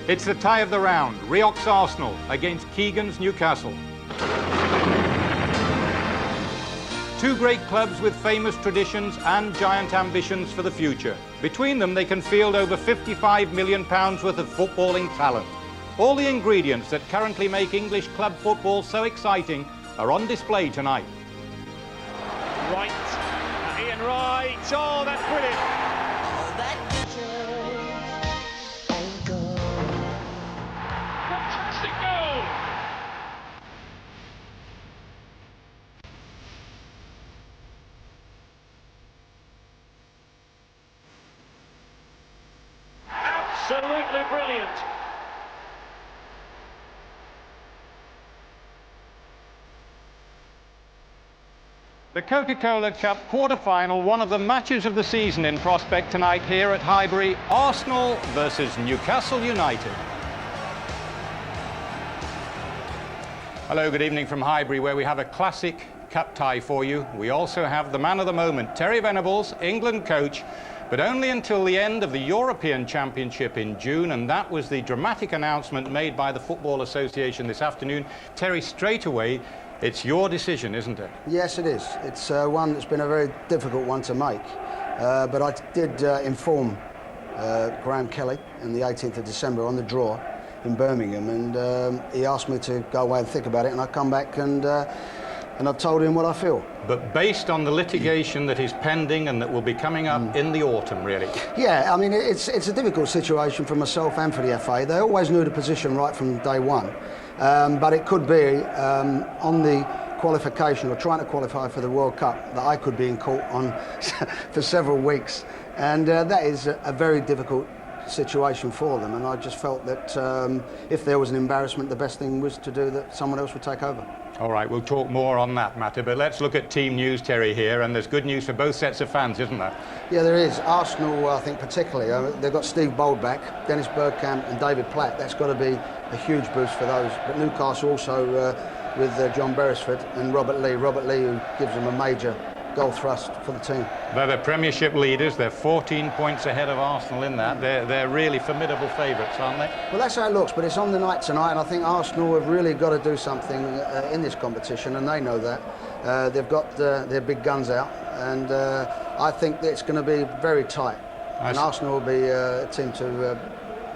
It's the tie of the round, Rioch's Arsenal against Keegan's Newcastle. Two great clubs with famous traditions and giant ambitions for the future. Between them, they can field over £55 million worth of footballing talent. All the ingredients that currently make English club football so exciting are on display tonight. Right, Ian Wright, oh, that's brilliant. Fantastic goal. Absolutely brilliant. The Coca-Cola Cup quarter-final, one of the matches of the season in prospect tonight here at Highbury. Arsenal versus Newcastle United. Hello, good evening from Highbury, where we have a classic cup tie for you. We also have the man of the moment, Terry Venables, England coach, but only until the end of the European Championship in June, and that was the dramatic announcement made by the Football Association this afternoon. Terry, straight away, it's your decision, isn't it? Yes, it is. It's one that's been a very difficult one to make. But I did inform Graham Kelly on the 18th of December on the draw in Birmingham, and he asked me to go away and think about it, and I come back and I've told him what I feel. But based on the litigation that is pending and that will be coming up in the autumn, really? Yeah, I mean, it's a difficult situation for myself and for the FA. They always knew the position right from day one. But it could be on the qualification or trying to qualify for the World Cup that I could be in court on for several weeks, and that is a very difficult situation for them, and I just felt that if there was an embarrassment, the best thing was to do that someone else would take over. All right, we'll talk more on that matter, but let's look at team news, Terry, here, and there's good news for both sets of fans, isn't there? Yeah, there is. Arsenal, I think particularly, they've got Steve Bold back, Dennis Bergkamp and David Platt. That's got to be a huge boost for those. But Newcastle also with John Beresford and Robert Lee, who gives them a major goal thrust for the team. They're the Premiership leaders. They're 14 points ahead of Arsenal in that. They're really formidable favourites, aren't they? Well, that's how it looks, but it's on the night tonight, and I think Arsenal have really got to do something in this competition, and they know that. They've got their big guns out, and I think that it's going to be very tight. And Arsenal will be a team to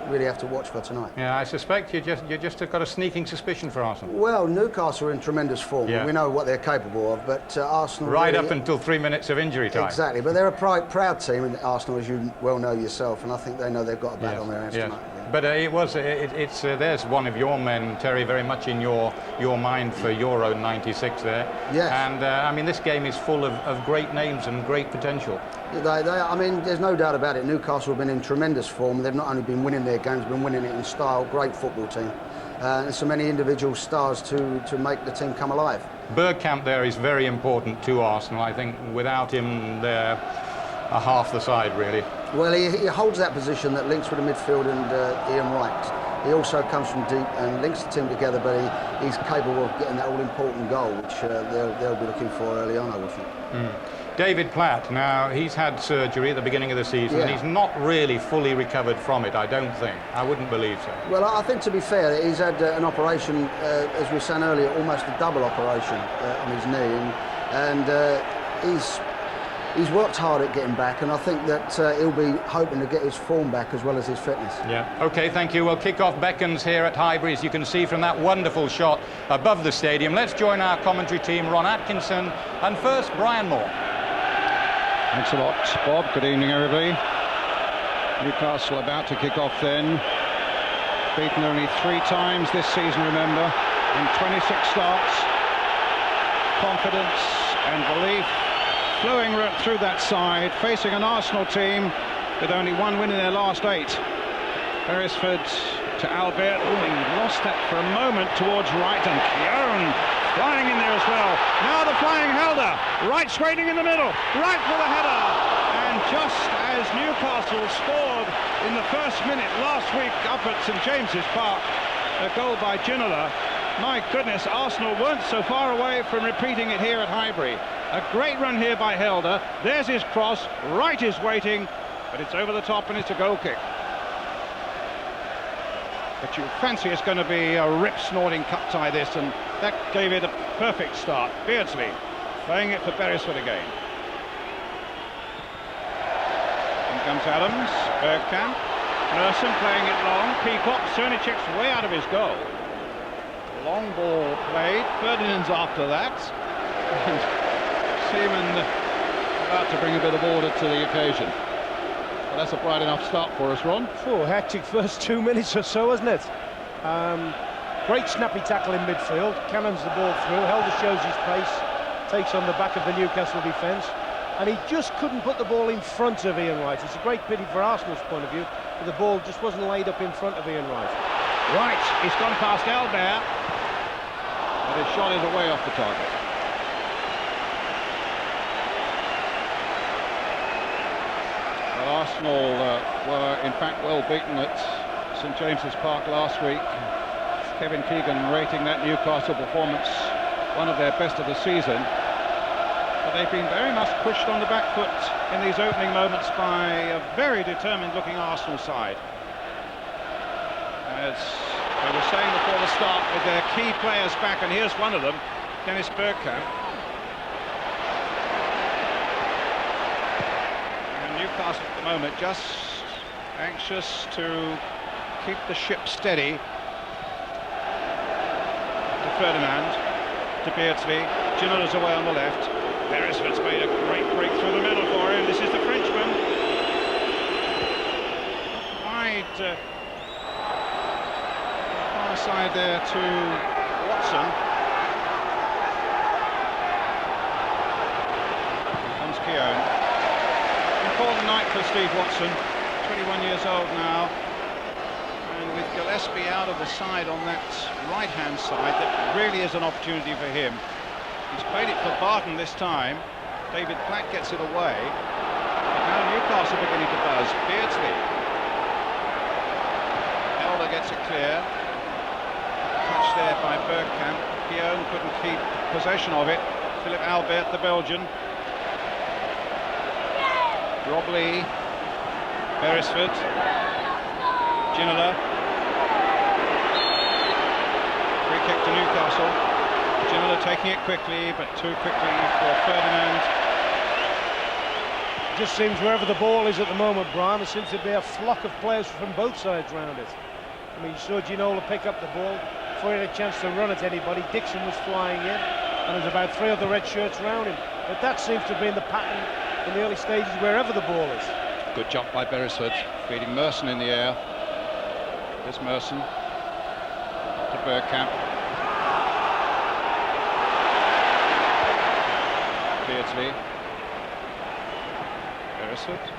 really have to watch for tonight. Yeah, I suspect you just got a sneaking suspicion for Arsenal. Well, Newcastle are in tremendous form. Yeah. We know what they're capable of, but Arsenal... Right really, up until 3 minutes of injury time. Exactly, but they're a proud team, in Arsenal, as you well know yourself, and I think they know they've got a bat on their hands tonight. Yeah. But there's one of your men, Terry, very much in your mind for Euro '96 there. Yes. And I mean, this game is full of great names and great potential. I mean, there's no doubt about it. Newcastle have been in tremendous form. They've not only been winning their games, been winning it in style. Great football team. And so many individual stars to make the team come alive. Bergkamp there is very important to Arsenal. I think without him, they're half the side, really. Well, he holds that position that links with the midfield and Ian Wright. He also comes from deep and links the team together, but he's capable of getting that all-important goal, which they'll be looking for early on, I would think. David Platt, now he's had surgery at the beginning of the season, and he's not really fully recovered from it, I don't think. I wouldn't believe so. Well, I think, to be fair, he's had an operation, as we were saying earlier, almost a double operation on his knee, and he's worked hard at getting back, and I think that he'll be hoping to get his form back as well as his fitness. Yeah. OK, thank you. Well, kick-off beckons here at Highbury, as you can see from that wonderful shot above the stadium. Let's join our commentary team, Ron Atkinson, and first, Brian Moore. Thanks a lot, Bob. Good evening, everybody. Newcastle about to kick off then. Beaten only 3 times this season, remember, in 26 starts. Confidence and belief flowing through that side, facing an Arsenal team with only 1 win in their last 8. Beresford to Albert. He lost that for a moment towards Wright, and Keown flying in there as well. Now the flying Helder. Wright straining in the middle. Wright for the header. And just as Newcastle scored in the first minute last week up at St James's Park, a goal by Ginola, my goodness, Arsenal weren't so far away from repeating it here at Highbury. A great run here by Helder. There's his cross. Wright is waiting, but it's over the top and it's a goal kick. But you fancy it's going to be a rip-snorting cup tie this, and that gave it a perfect start. Beardsley playing it for Beresford again. In comes Adams, Bergkamp, Merson playing it long, Peacock, Cernicek's way out of his goal. Long ball played, Ferdinand's after that, and Seaman about to bring a bit of order to the occasion. Well, that's a bright enough start for us, Ron. Oh, hectic first 2 minutes or so, wasn't it? Great snappy tackle in midfield, cannons the ball through, Helder shows his pace, takes on the back of the Newcastle defence, and he just couldn't put the ball in front of Ian Wright. It's a great pity for Arsenal's point of view, but the ball just wasn't laid up in front of Ian Wright. Right, he's gone past Albert, but his shot is away off the target. Well, Arsenal were in fact well beaten at St James's Park last week. Kevin Keegan rating that Newcastle performance one of their best of the season. But they've been very much pushed on the back foot in these opening moments by a very determined looking Arsenal side. As I was saying before the start, with their key players back, and here's one of them, Dennis Bergkamp. And Newcastle at the moment just anxious to keep the ship steady. To Ferdinand, to Beardsley, Ginola's away on the left. Beresford's made a great break through the middle for him. This is the Frenchman. Wide far side there to Watson. Here comes Keown. Important night for Steve Watson, 21 years old now. And with Gillespie out of the side on that right-hand side, that really is an opportunity for him. He's played it for Barton this time. David Platt gets it away. But now Newcastle beginning to buzz. Beardsley. Elder gets it clear. Touch there by Bergkamp. Keown couldn't keep possession of it. Philip Albert, the Belgian. Robley. Beresford. Ginola. Free kick to Newcastle. Ginola taking it quickly, but too quickly for Ferdinand. It just seems wherever the ball is at the moment, Brian, there seems to be a flock of players from both sides around it. I mean, you saw Ginola pick up the ball before he had a chance to run at anybody. Dixon was flying in, and there's about 3 other red shirts around him. But that seems to have been the pattern in the early stages wherever the ball is. Good jump by Beresford, beating Merson in the air. Here's Merson to Bergkamp. Beardsley. Beresford. To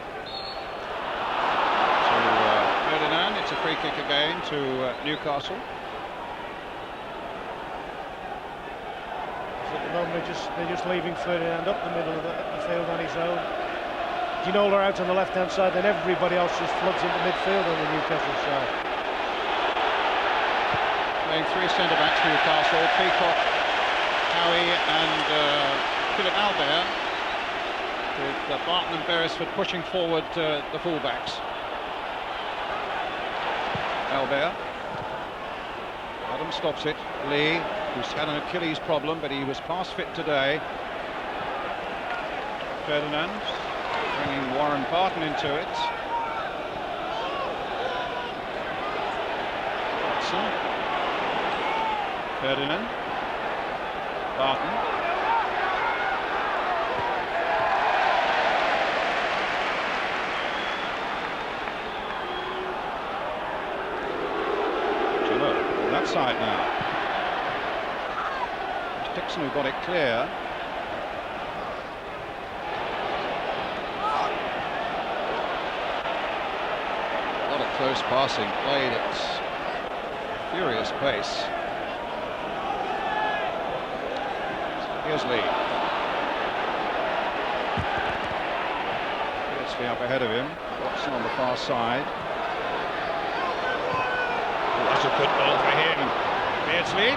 Ferdinand. It's a free kick again to Newcastle. So at the moment they're just leaving Ferdinand up the middle of the field on his own. Ginola out on the left-hand side, then everybody else just floods into midfield on the Newcastle side. Playing 3 centre-backs Newcastle, Peacock, Howie and Philip Albert, with Barton and Beresford pushing forward the fullbacks. Albert. Adam stops it. Lee, who's had an Achilles problem, but he was past fit today. Ferdinand, bringing Warren Barton into it. Watson. Ferdinand. Barton. That side now. It's Dixon who got it clear. A lot of close passing played at furious pace. Here's Lee. Beardsley up ahead of him. Watson on the far side. That's a good ball for him. Beardsley.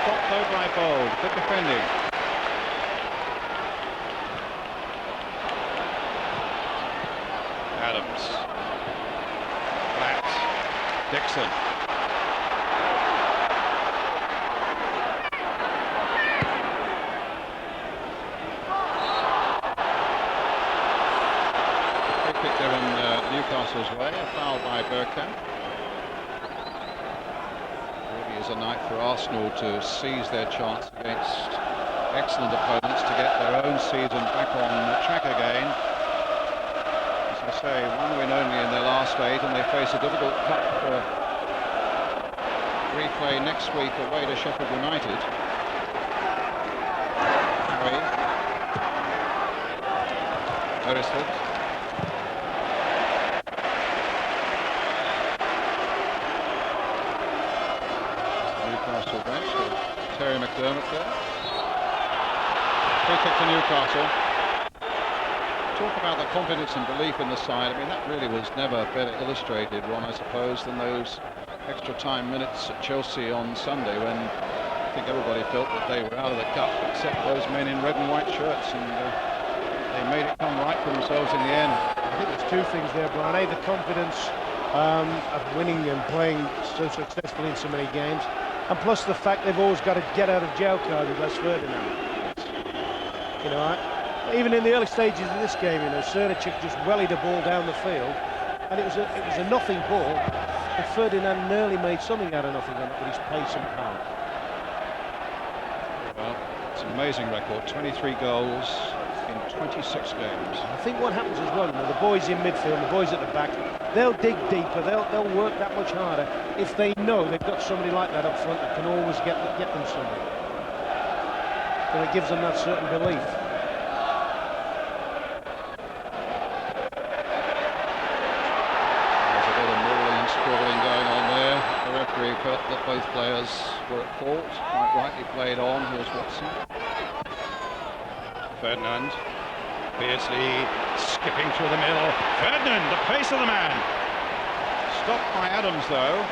Stopped though by Bold. Good defending. Adams. Platt. Jensen. Free kick there in Newcastle's way, a foul by Bergkamp. Really is a night for Arsenal to seize their chance against excellent opponents, to get their own season back on track again. As I say, one win only in their last 8, and they face a difficult cup replay next week away to Sheffield United. Beresford. Newcastle bench with Terry McDermott there. Free kick to Newcastle. Talk about the confidence and belief in the side. I mean, that really was never better illustrated, Ron, I suppose, than those extra time minutes at Chelsea on Sunday, when I think everybody felt that they were out of the cup, except those men in red and white shirts, and they made it come right for themselves in the end. I think there's two things there, Brian. A, the confidence of winning and playing so successfully in so many games, and plus the fact they've always got a get out of jail card with Les Ferdinand. You know, even in the early stages of this game, you know, Srnicek just wellied a ball down the field, and it was a nothing ball, and Ferdinand nearly made something out of nothing on it with his pace and power. Well, it's an amazing record, 23 goals in 26 games. I think what happens as well, you know, the boys in midfield, the boys at the back, they'll dig deeper, they'll work that much harder if they know they've got somebody like that up front that can always get them something. So it gives them that certain belief. There's a bit of mauling, squabbling going on there. The referee felt that both players were at fault, quite rightly played on. Here's Watson. Ferdinand. Beardsley skipping through the middle. Ferdinand, the pace of the man. Stopped by Adams, though.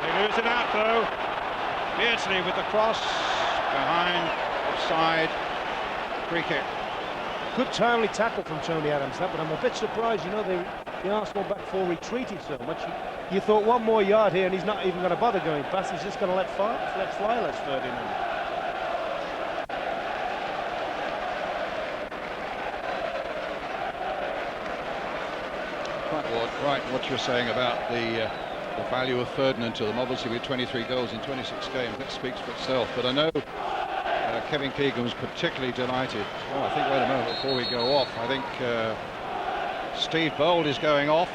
They lose it out, though. Beardsley with the cross. Behind, offside, free kick. Good timely tackle from Tony Adams, that, but I'm a bit surprised, you know, the Arsenal back four retreated so much. You thought 1 more yard here and he's not even going to bother going past, he's just going to let fly Les Ferdinand. Right, what you're saying about the value of Ferdinand to them, obviously with 23 goals in 26 games, that speaks for itself. But I know Kevin Keegan was particularly delighted. Oh, I think, wait a moment, before we go off, I think Steve Bold is going off.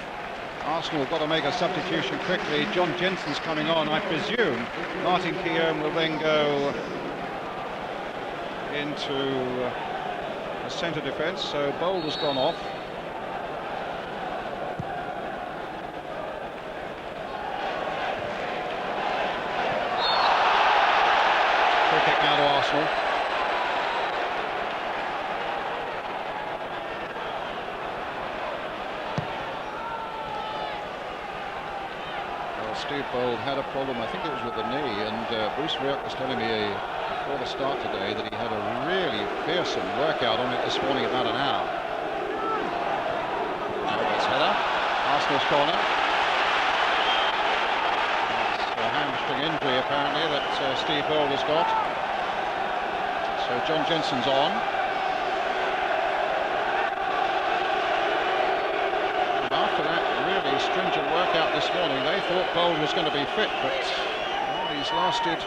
Arsenal have got to make a substitution quickly. John Jensen's coming on. I presume Martin Keown will then go into the centre defence, so Bold has gone off. Kick now to Arsenal. Well, Steve Bold had a problem, I think it was with the knee, and Bruce Rioch was telling me before the start today that he had a really fearsome workout on it this morning, about an hour. Now that's header. Arsenal's corner. It's a hamstring injury apparently that Steve Bold has got. So John Jensen's on. And after that really stringent workout this morning, they thought Bold was going to be fit, but well, he's lasted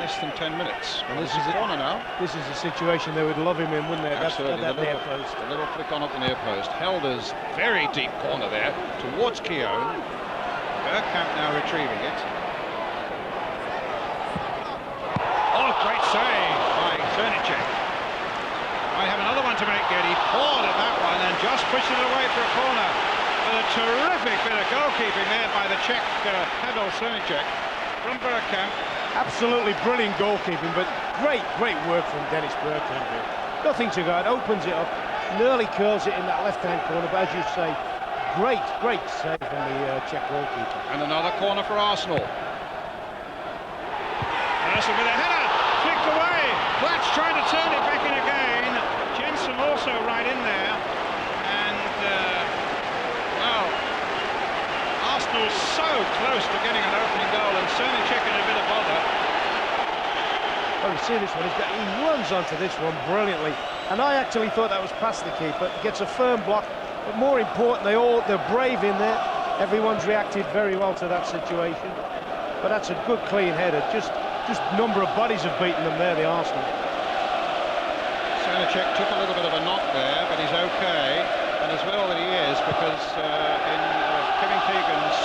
less than 10 minutes. And this is a corner now. This is a situation they would love him in, wouldn't they? Absolutely. That near post. A little flick on at the near post. Helder's very deep corner there towards Keown. Bergkamp now retrieving it. Oh, great save by Srnicek. I have another one to make good. He poured at that one and just pushed it away for a corner. With a terrific bit of goalkeeping there by the Czech Pavel Srnicek from Bergkamp. Absolutely brilliant goalkeeping, but great work from Dennis Bergkamp here. Nothing to go, it opens it up, nearly curls it in that left-hand corner, but as you say, great save from the Czech goalkeeper. And another corner for Arsenal. Anderson with a header, flicked away. Platch trying to turn it back in again. Jensen also right in there. And, well, Arsenal see this one. He runs onto this one brilliantly, and I actually thought that was past the keeper. Gets a firm block, but more important, they're brave in there. Everyone's reacted very well to that situation. But that's a good clean header. Just number of bodies have beaten them there, the Arsenal. Sanacek took a little bit of a knock there, but he's okay, and as well that he is, because in Kevin Keegan's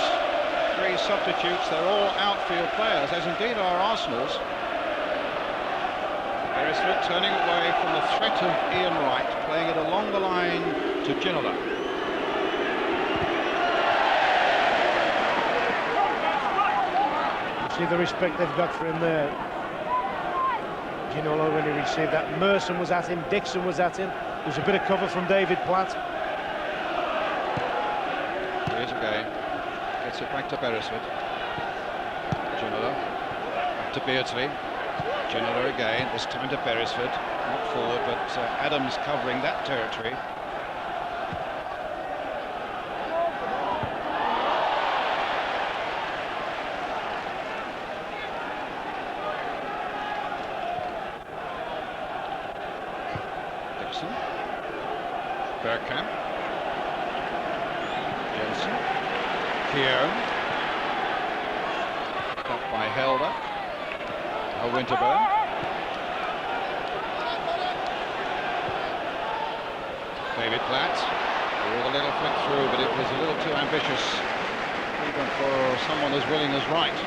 3 substitutes, they're all outfield players, as indeed are Arsenal's. Beresford turning away from the threat of Ian Wright, playing it along the line to Ginola. See the respect they've got for him there. Ginola, when he received that, Merson was at him, Dixon was at him. There's a bit of cover from David Platt. Here's again. Gets it back to Beresford. Ginola. Back to Beardsley. Ginola again, this time to Beresford. Not forward, but Adams covering that territory. Bergkamp, Jensen, Keown, stopped by Helder, Winterburn, David Platt, with a little flick through, but it was a little too ambitious, even for someone as willing as Wright.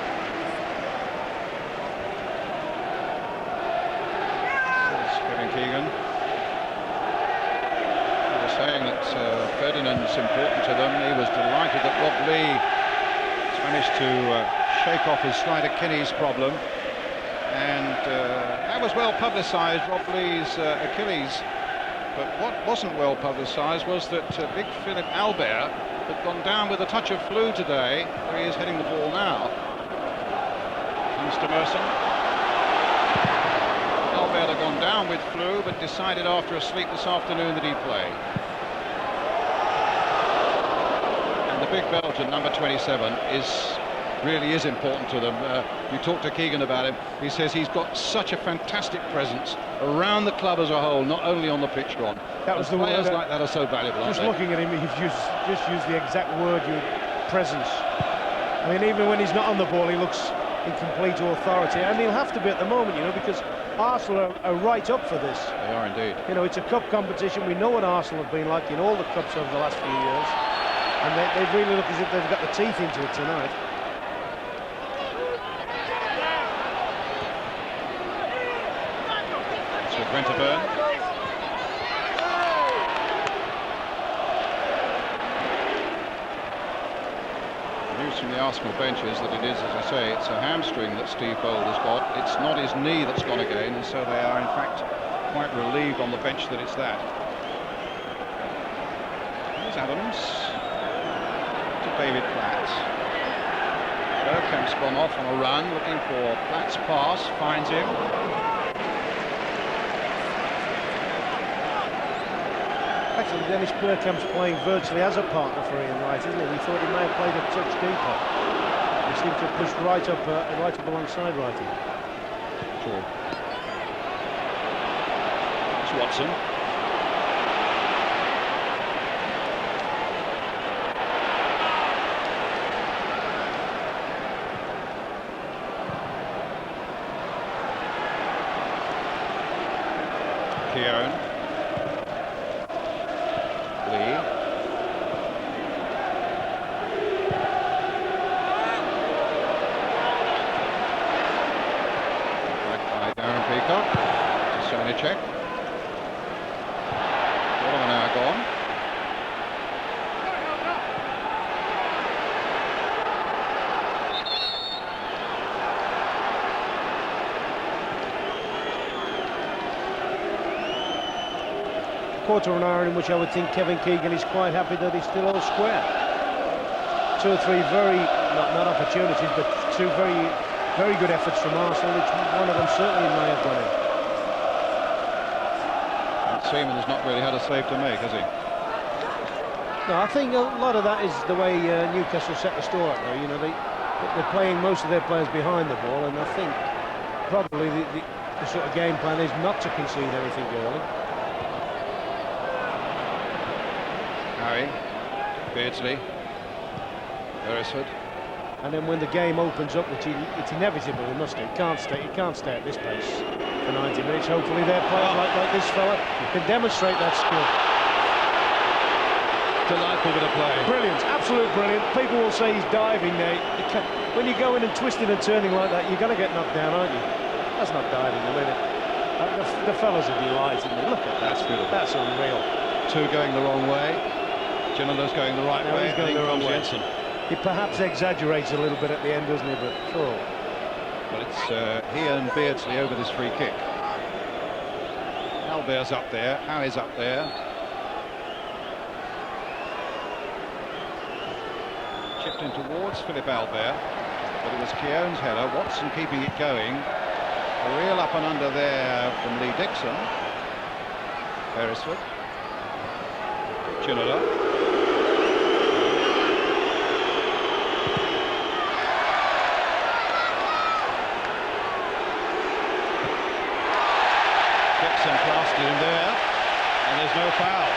There's Kevin Keegan. Saying that Ferdinand's important to them. He was delighted that Rob Lee has managed to shake off his Slider Kinney's problem, and that was well publicised, Rob Lee's Achilles. But what wasn't well publicised was that big Philip Albert had gone down with a touch of flu today, where he is heading the ball now. Comes to Merson. Albert had gone down with flu, but decided after a sleep this afternoon that he'd play. Big Belgian, number 27, really is important to them. You talk to Keegan about him. He says he's got such a fantastic presence around the club as a whole, not only on the pitch, Ron. That was the players word, like that are so valuable. Just looking at him, you've just used the exact word, presence. I mean, even when he's not on the ball, he looks in complete authority, and he'll have to be at the moment, because Arsenal are right up for this. They are indeed. It's a cup competition. We know what Arsenal have been like in all the cups over the last few years. And they really look as if they've got the teeth into it tonight. It's with Winterburn. News from the Arsenal bench is that it is, as I say, it's a hamstring that Steve Bold has got. It's not his knee that's gone again, and so they are, in fact, quite relieved on the bench that it's that. Here's Adams. David Platt. Bergkamp's gone off on a run, looking for Platt's pass, finds him. Actually, Dennis Bergkamp's playing virtually as a partner for Ian Wright, isn't he? We thought he may have played a touch deeper. He seemed to have pushed right up alongside Wrighty. Sure. It's Watson. Keown. Lee. Back by Darren Peacock to Sanacek. All of an hour gone. Quarter of an hour in which I would think Kevin Keegan is quite happy that he's still all square. 2 or 3 very, not opportunities, but 2 very good efforts from Arsenal, which one of them certainly may have gone in. And Seaman has not really had a save to make, has he? No, I think a lot of that is the way Newcastle set the store up though. They're playing most of their players behind the ball, and I think probably the sort of game plan is not to concede anything early. Harry, Beardsley, Beresford. And then when the game opens up, which it's inevitable, it must do. It can't stay at this pace for 90 minutes. Hopefully their players like this fella can demonstrate that skill. Delightful bit of play. Brilliant, absolute brilliant. People will say he's diving there. When you go in and twisting and turning like that, you're going to get knocked down, aren't you? That's not diving, a minute. The fellas are delighted. Look at that. That's unreal. Two going the wrong way. Ginola's going the right way. He's going the wrong way. Jensen. He perhaps exaggerates a little bit at the end, doesn't he? But sure. Well, it's he and Beardsley over this free kick. Albert's up there. Howie's up there. Chipped in towards Philip Albert, but it was Keown's header. Watson keeping it going. A real up and under there from Lee Dixon. Beresford. Ginola. Plastered in there, and there's no foul.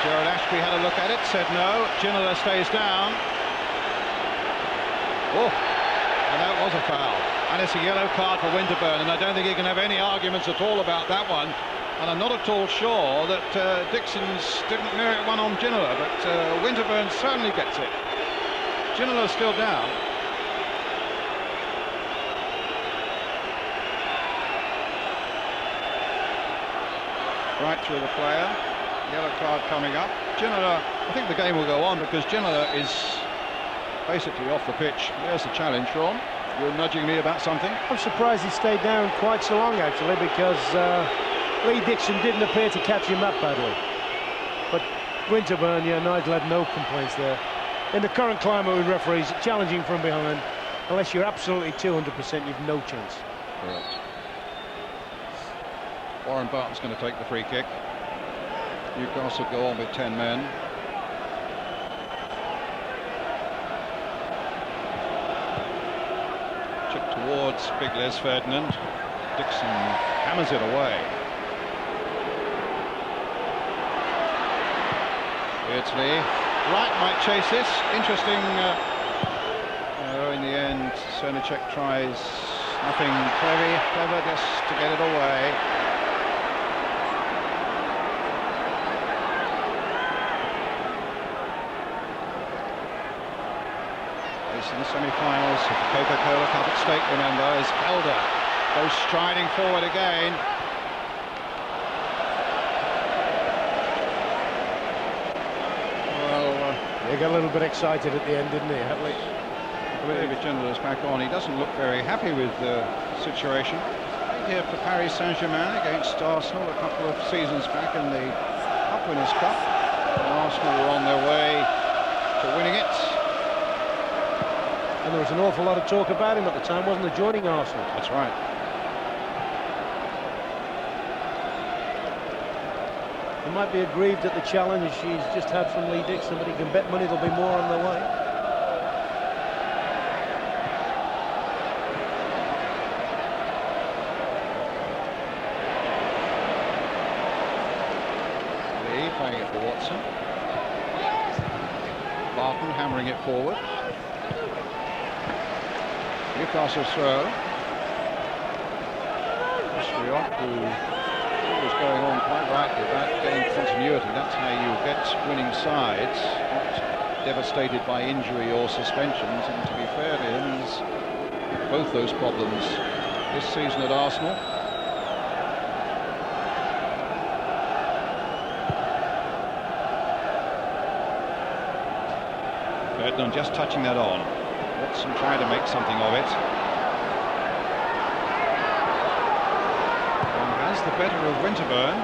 Gerard Ashby had a look at it, said no. Ginola stays down. Oh, and that was a foul. And it's a yellow card for Winterburn, and I don't think he can have any arguments at all about that one. And I'm not at all sure that Dixon's didn't merit one on Ginola, but Winterburn certainly gets it. Ginola's still down. Right through the player, yellow card coming up. Ginola, I think the game will go on because Ginola is basically off the pitch. There's the challenge, Ron. You're nudging me about something? I'm surprised he stayed down quite so long, actually, because Lee Dixon didn't appear to catch him that badly. But Winterburn, yeah, Nigel had no complaints there. In the current climate with referees, challenging from behind, unless you're absolutely 200%, you've no chance. Correct. Warren Barton's going to take the free kick. Newcastle go on with 10 men. Chip towards big Les Ferdinand. Dixon hammers it away. Beardsley. Wright might chase this. Interesting. In the end, Srnicek tries nothing clever, just to get it away. In the semi-finals of the Coca-Cola Cup at stake, remember, as Elder goes striding forward again. Well, he got a little bit excited at the end, didn't he, Hatley? David Ginola's back on. He doesn't look very happy with the situation. Played here for Paris Saint-Germain against Arsenal a couple of seasons back in the Cup Winners' Cup. And Arsenal were on their way to winning it. And there was an awful lot of talk about him at the time, wasn't there, joining Arsenal? That's right. He might be aggrieved at the challenge he's just had from Lee Dixon, but he can bet money there'll be more on the way. Lee playing it for Watson. Barton hammering it forward. Newcastle throw. Striot, who was going on quite right with that, getting continuity. That's how you get winning sides, not devastated by injury or suspensions. And to be fair to him, he's both those problems this season at Arsenal. Ferdinand just touching that on. Watson trying to make something of it. And has the better of Winterburn.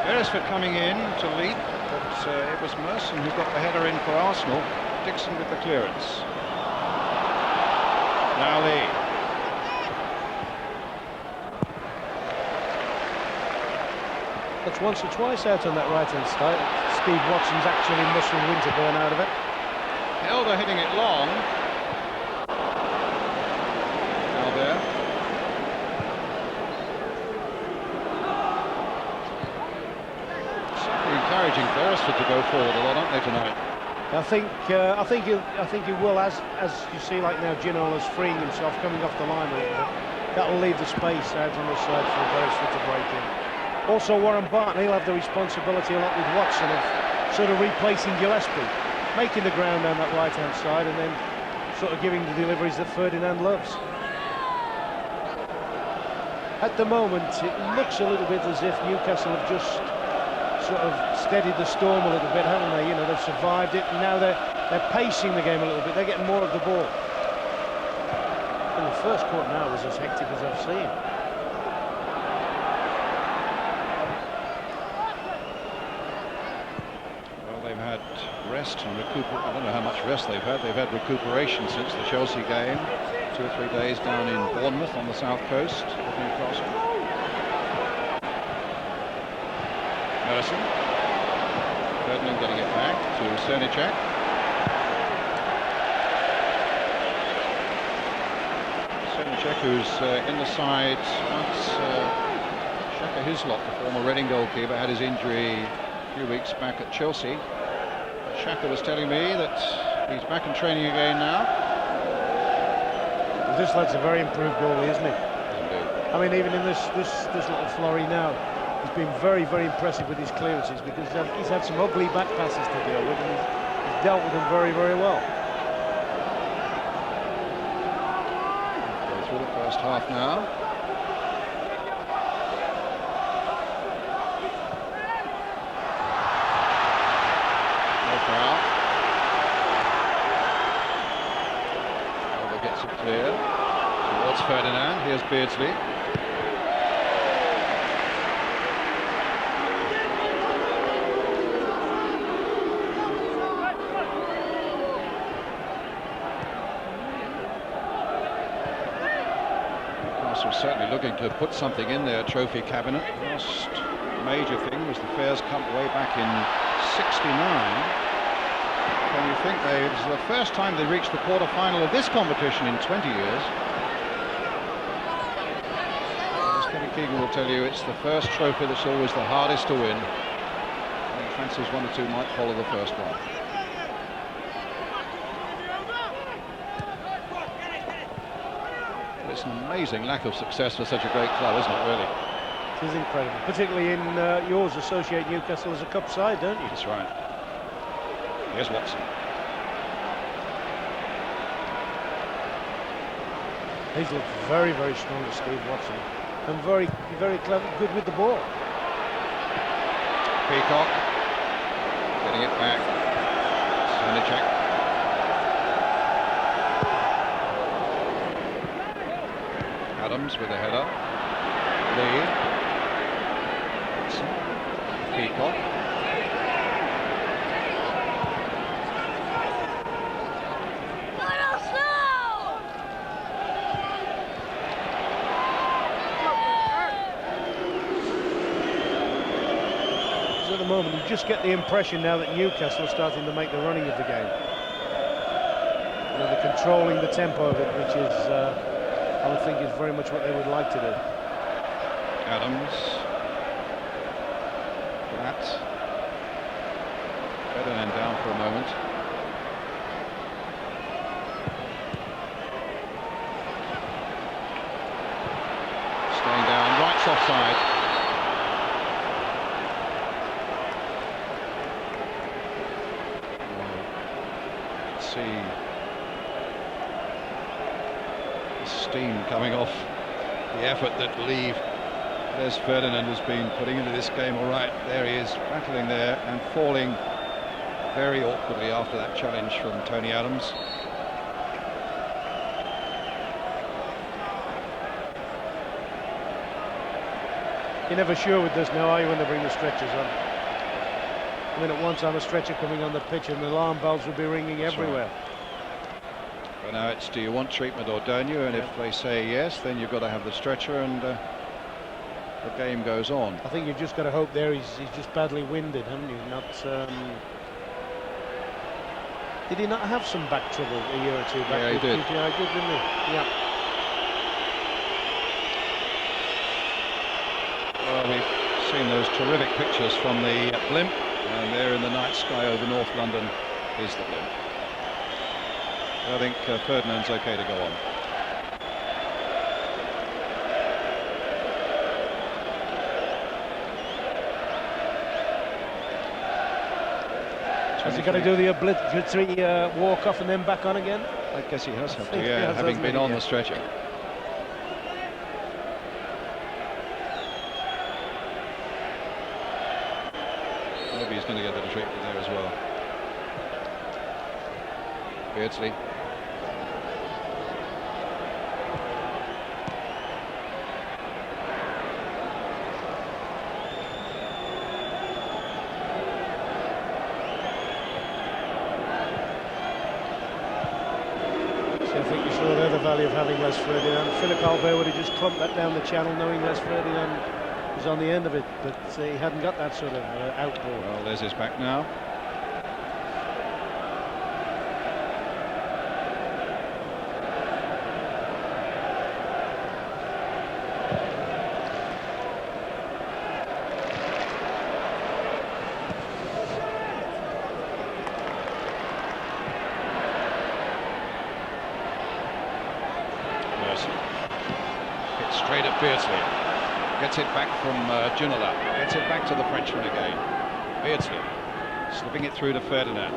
Beresford coming in to lead, but it was Merson who got the header in for Arsenal. Dixon with the clearance. Now Lee. That's once or twice out on that right-hand side. Steve Watson's actually muscling Winterburn out of it. Elder hitting it long. Beresford to go forward a lot, aren't they, tonight? I think he will, as you see, like now, Ginola's freeing himself, coming off the line a little bit. That'll leave the space out on the side for Beresford to break in. Also, Warren Barton, he'll have the responsibility, along with Watson, of sort of replacing Gillespie, making the ground down that right-hand side, and then sort of giving the deliveries that Ferdinand loves. At the moment, it looks a little bit as if Newcastle have just sort of steadied the storm a little bit, haven't they? You know, they've survived it, and now they're pacing the game a little bit. They're getting more of the ball. And the first quarter now was as hectic as I've seen. Well, they've had rest and recuperation. I don't know how much rest they've had. They've had recuperation since the Chelsea game. 2 or 3 days down in Bournemouth on the south coast of Newcastle. Merson. Ferdinand getting it back to Cernicek. Cernicek, who's in the side once Shaka Hislop, the former Reading goalkeeper, had his injury a few weeks back at Chelsea. Shaka was telling me that he's back in training again now. This lad's a very improved goalie, isn't he? I mean, even in this little flurry now, he's been very, very impressive with his clearances, because he's had some ugly back passes to deal with, and he's dealt with them very, very well. Go through the first half now. No foul. Alba gets it clear towards Ferdinand. Here's Beardsley. Certainly looking to put something in their trophy cabinet. The last major thing was the Fairs Cup way back in '69. Can you think it was the first time they reached the quarter-final of this competition in 20 years? As Kenny Keegan will tell you, it's the first trophy that's always the hardest to win. I think Francis 1 or 2 might follow the first one. It's an amazing lack of success for such a great club, isn't it, really? It is incredible, particularly in yours associate Newcastle as a cup side, don't you? That's right. Here's Watson. He's looked very, very strong to Steve Watson, and very, very clever, good with the ball. Peacock getting it back. Cernicek. Adams with a header. Lee. Peacock. So at the moment, you just get the impression now that Newcastle are starting to make the running of the game. You know, they're controlling the tempo of it, which is I would think is very much what they would like to do. Adams. That. Ferdinand down for a moment. Staying down, right's offside. Let's see. Steam coming off the effort that Les Ferdinand has been putting into this game. All right, there he is, battling there and falling very awkwardly after that challenge from Tony Adams. You're never sure with this now, are you, when they bring the stretchers on? I mean, at one time a stretcher coming on the pitch and the alarm bells would be ringing everywhere. Right. But now it's, do you want treatment or don't you? And if they say yes, then you've got to have the stretcher, and the game goes on. I think you've just got to hope there he's just badly winded, haven't you? Not. Did he not have some back trouble a year or two back? Yeah, he did. Yeah, he did, didn't he? Yeah. Well, we've seen those terrific pictures from the blimp. And there in the night sky over North London is the blimp. I think Ferdinand's okay to go on. Has he got to do the obligatory walk-off and then back on again? I guess he has have to, He yeah, has, having hasn't been he? on Yeah. the stretcher. Maybe he's going to get the treatment there as well. Beardsley. I think you saw there the value of having Les Ferdinand. Philip Albert would have just clumped that down the channel knowing Les Ferdinand was on the end of it, but he hadn't got that sort of outball. Well, there's his back now. Hits straight at Beardsley. Gets it back from Ginola. Gets it back to the Frenchman again. Beardsley slipping it through to Ferdinand.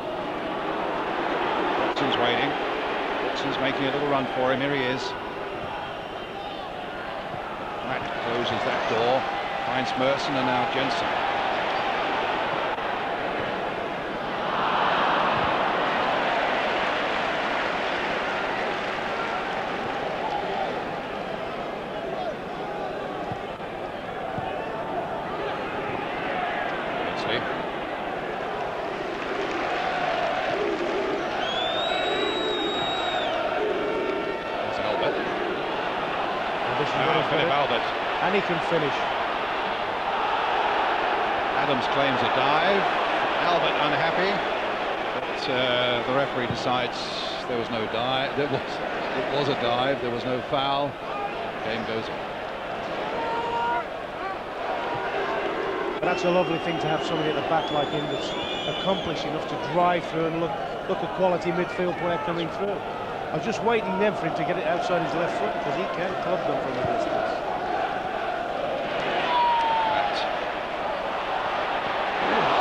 Watson's waiting. Watson's making a little run for him. Here he is. That closes that door. Finds Merson and now Jensen. Philip Albert. And he can finish. Adams claims a dive. Albert unhappy, but the referee decides there was no dive. It was a dive. There was no foul. Game goes on. But that's a lovely thing to have somebody at the back like him that's accomplished enough to drive through and look a quality midfield player coming through. I was just waiting then for him to get it outside his left foot because he can club them from a distance.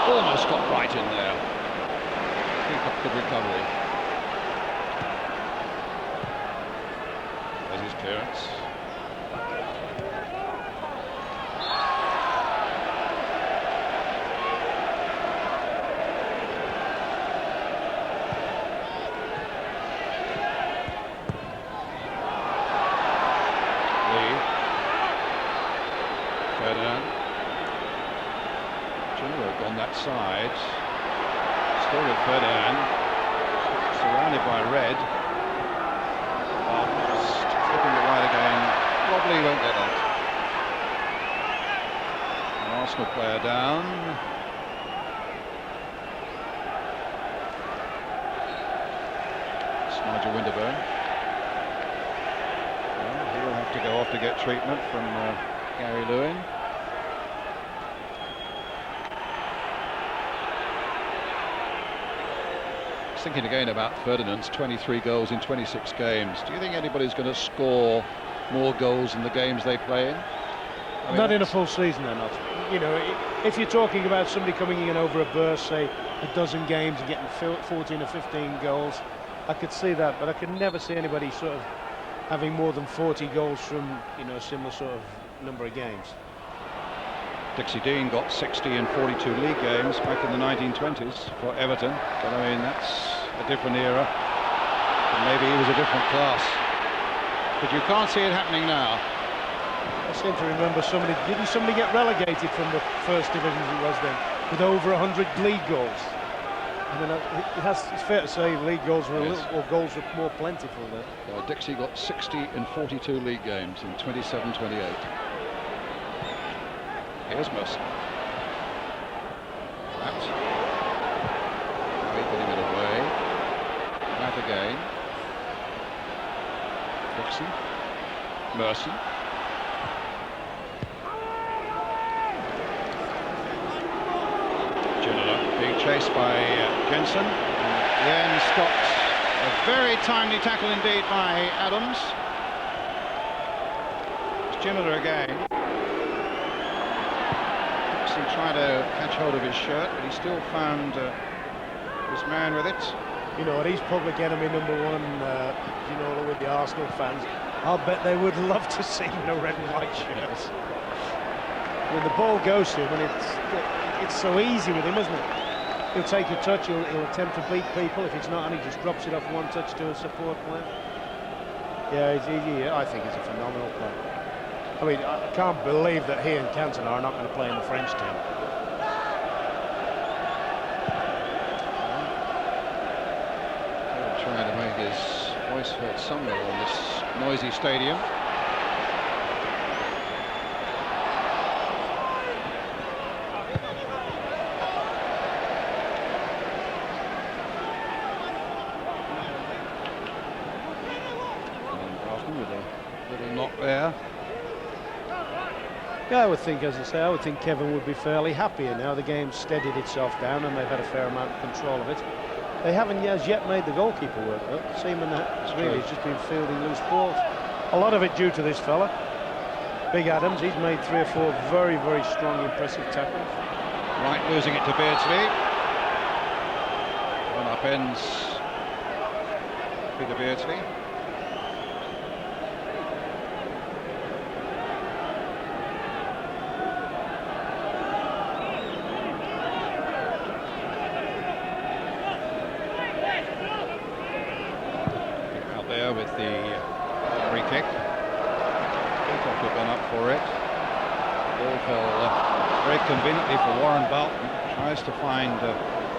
Almost got right in there. Keep up good recovery. There's his clearance. Ferdinand. Ginola on that side. Still with Ferdinand. Surrounded by red. Just flipping the right again. Probably won't get that. An Arsenal player down. It's Nigel Winterburn. Well, he'll have to go off to get treatment from Gary Lewin. Thinking again about Ferdinand's 23 goals in 26 games. Do you think anybody's going to score more goals in the games they play in? I mean, not in a full season, they're not. You know, if you're talking about somebody coming in over a burst, say a dozen games and getting 14 or 15 goals, I could see that, but I could never see anybody sort of having more than 40 goals from, you know, a similar sort of number of games. Dixie Dean got 60 in 42 league games back in the 1920s for Everton, but I mean that's a different era, and maybe he was a different class, but you can't see it happening now. I seem to remember didn't somebody get relegated from the first division as it was then, with over 100 league goals? I mean, it's fair to say league goals were goals were more plentiful there. Well, Dixie got 60 in 42 league games in 27-28. Here's Merson. That. Now getting it away. That again. Dixie. Merson. Ginola. chased by Jensen. Then stopped. A very timely tackle indeed by Adams. It's Ginola again. Dixon tried to catch hold of his shirt, but he still found his man with it. You know, he's public enemy number one, Ginola, with the Arsenal fans. I'll bet they would love to see him in a red and white shirt. When the ball goes to him, and it's so easy with him, isn't it? He'll take a touch, he'll attempt to beat people. If it's not, and he just drops it off one touch to a support player. Yeah, I think he's a phenomenal player. I mean, I can't believe that he and Cantona are not going to play in the French team. Trying to make his voice heard somewhere on this noisy stadium. With a little knock there. Yeah, I would think, as I say, I would think Kevin would be fairly happy now. The game's steadied itself down and they've had a fair amount of control of it. They haven't as yet made the goalkeeper work, though. Seaman really has just been fielding loose balls. A lot of it due to this fella, Big Adams. He's made 3 or 4 very, very strong, impressive tackles. Right, losing it to Beardsley. One upends Peter Beardsley. With the free kick. Peacock had gone up for it. Ball fell very conveniently for Warren Balton. Tries to find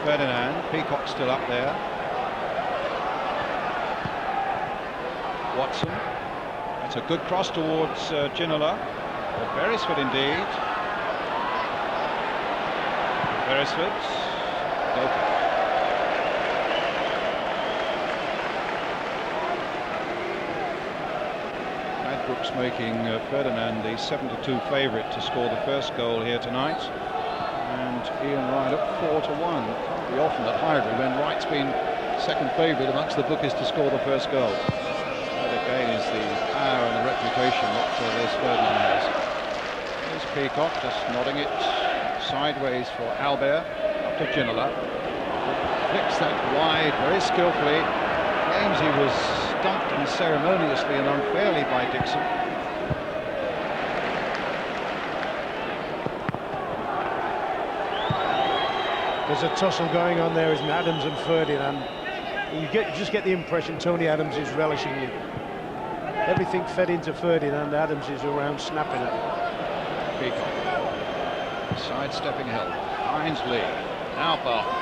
Ferdinand. Peacock still up there. Watson. That's a good cross towards Ginola. Or Beresford indeed. Beresford. Okay. Brooks making Ferdinand the 7-2 favourite to score the first goal here tonight, and Ian Wright up 4-1. Can't be often at Highbury when Wright's been second favourite amongst the bookies to score the first goal. That again is the power and the reputation that Les Ferdinand has. There's Peacock just nodding it sideways for Albert, up to Ginola. Flicks that wide very skillfully. Claims he was dumped unceremoniously and unfairly by Dixon. There's a tussle going on there, isn't Adams and Ferdinand. You just get the impression Tony Adams is relishing it. Everything fed into Ferdinand. Adams is around snapping it. Peacock sidestepping help. Finds Lee. Now Barton.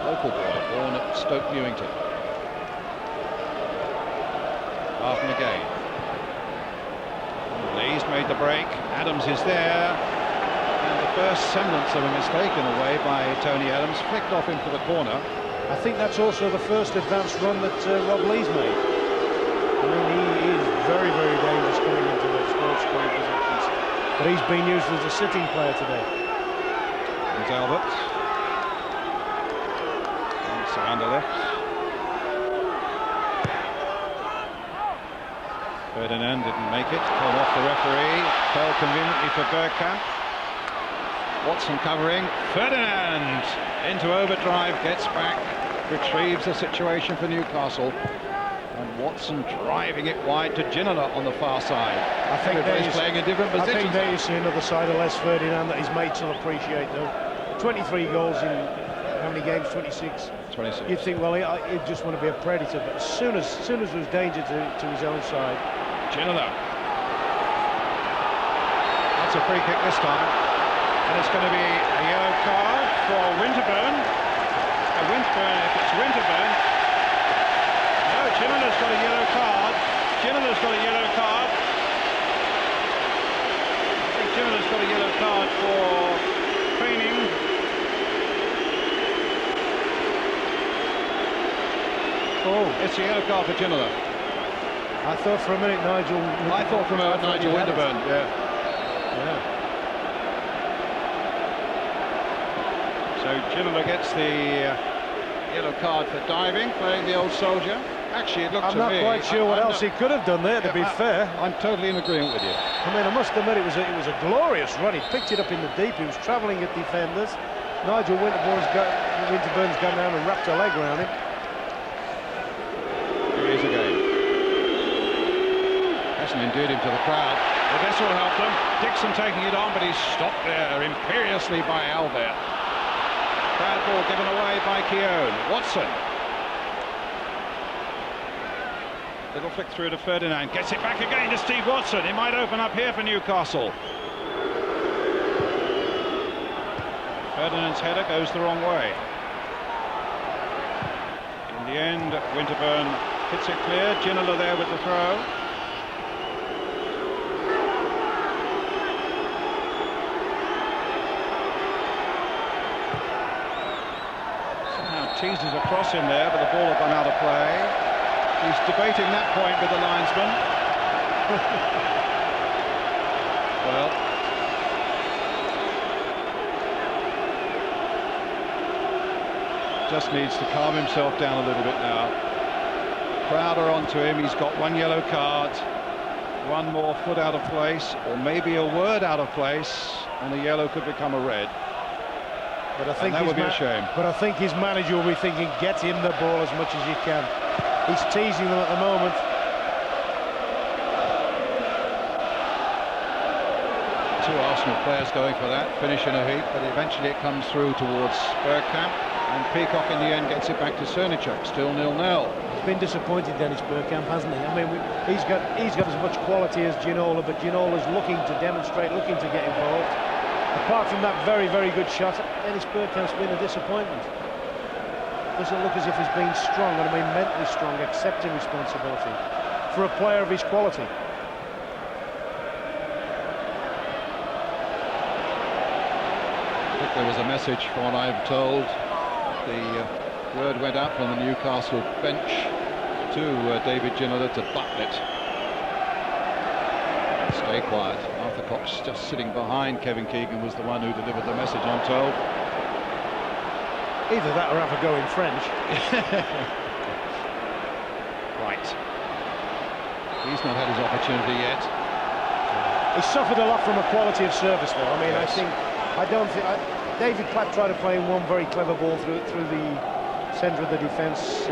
Local boy, born at Stoke Newington. Barton again. Lee's made the break. Adams is there. And the first semblance of a mistake in a way by Tony Adams, flicked off into the corner. I think that's also the first advanced run that Rob Lee's made. I mean, he is very, very dangerous coming into the scoring positions. But he's been used as a sitting player today. There's Albert. Inside the left. Ferdinand didn't make it, called off the referee, fell conveniently for Bergkamp. Watson covering, Ferdinand into overdrive, gets back, retrieves the situation for Newcastle. And Watson driving it wide to Ginola on the far side. I think everybody's playing in different positions. I think there you see another side of Les Ferdinand that his mates will appreciate, though. 23 goals in how many games? 26. 26. You'd think, well, he'd just want to be a predator, but as soon as there's danger to his own side. Ginola. That's a free kick this time, and it's going to be a yellow card for Winterburn. If it's Winterburn. No, Ginola's got a yellow card. Ginola's got a yellow card. I think Ginola's got a yellow card for feigning. Oh, it's a yellow card for Ginola. I thought for a minute Nigel... I thought for a minute Nigel Winterburn, yeah. Yeah. So So Ginola gets the yellow card for diving, playing the old soldier. Actually, it looked to me... I'm not quite sure what else he could have done there, to be fair. I'm totally in agreement with you. I mean, I must admit, it was a glorious run. He picked it up in the deep. He was travelling at defenders. Nigel Winterburn's gone down and wrapped a leg around him. Here he is again. Hasn't endeared him to the crowd. Well, this will help them. Dixon taking it on, but he's stopped there imperiously by Albert. Bad ball given away by Keown. Watson. Little flick through to Ferdinand. Gets it back again to Steve Watson. It might open up here for Newcastle. Ferdinand's header goes the wrong way. In the end, Winterburn hits it clear. Ginola there with the throw. Teases across him there, but the ball had gone out of play. He's debating that point with the linesman. Well, just needs to calm himself down a little bit now. Crowd are onto him. He's got one yellow card, one more foot out of place, or maybe a word out of place, and the yellow could become a red. But I think that would be a shame. But I think his manager will be thinking, get him the ball as much as you can. He's teasing them at the moment. Two Arsenal players going for that, finish in a heap, but eventually it comes through towards Bergkamp, and Peacock in the end gets it back to Cernicek, still 0-0. He's been disappointed, Dennis Bergkamp, hasn't he? I mean, he's got as much quality as Ginola, but Ginola's looking to demonstrate, looking to get involved. Apart from that very, very good shot, Dennis Bergkamp's been a disappointment. Doesn't look as if he's been strong, and I mean mentally strong, accepting responsibility for a player of his quality. I think there was a message, from what I'm told. The word went out from the Newcastle bench to David Ginola to button it. Stay quiet. Arthur Cox, just sitting behind Kevin Keegan, was the one who delivered the message, I'm told. Either that or have a go in French. Right. He's not had his opportunity yet. He suffered a lot from a quality of service, though. I mean, Yes. David Platt tried to play in one very clever ball through the centre of the defence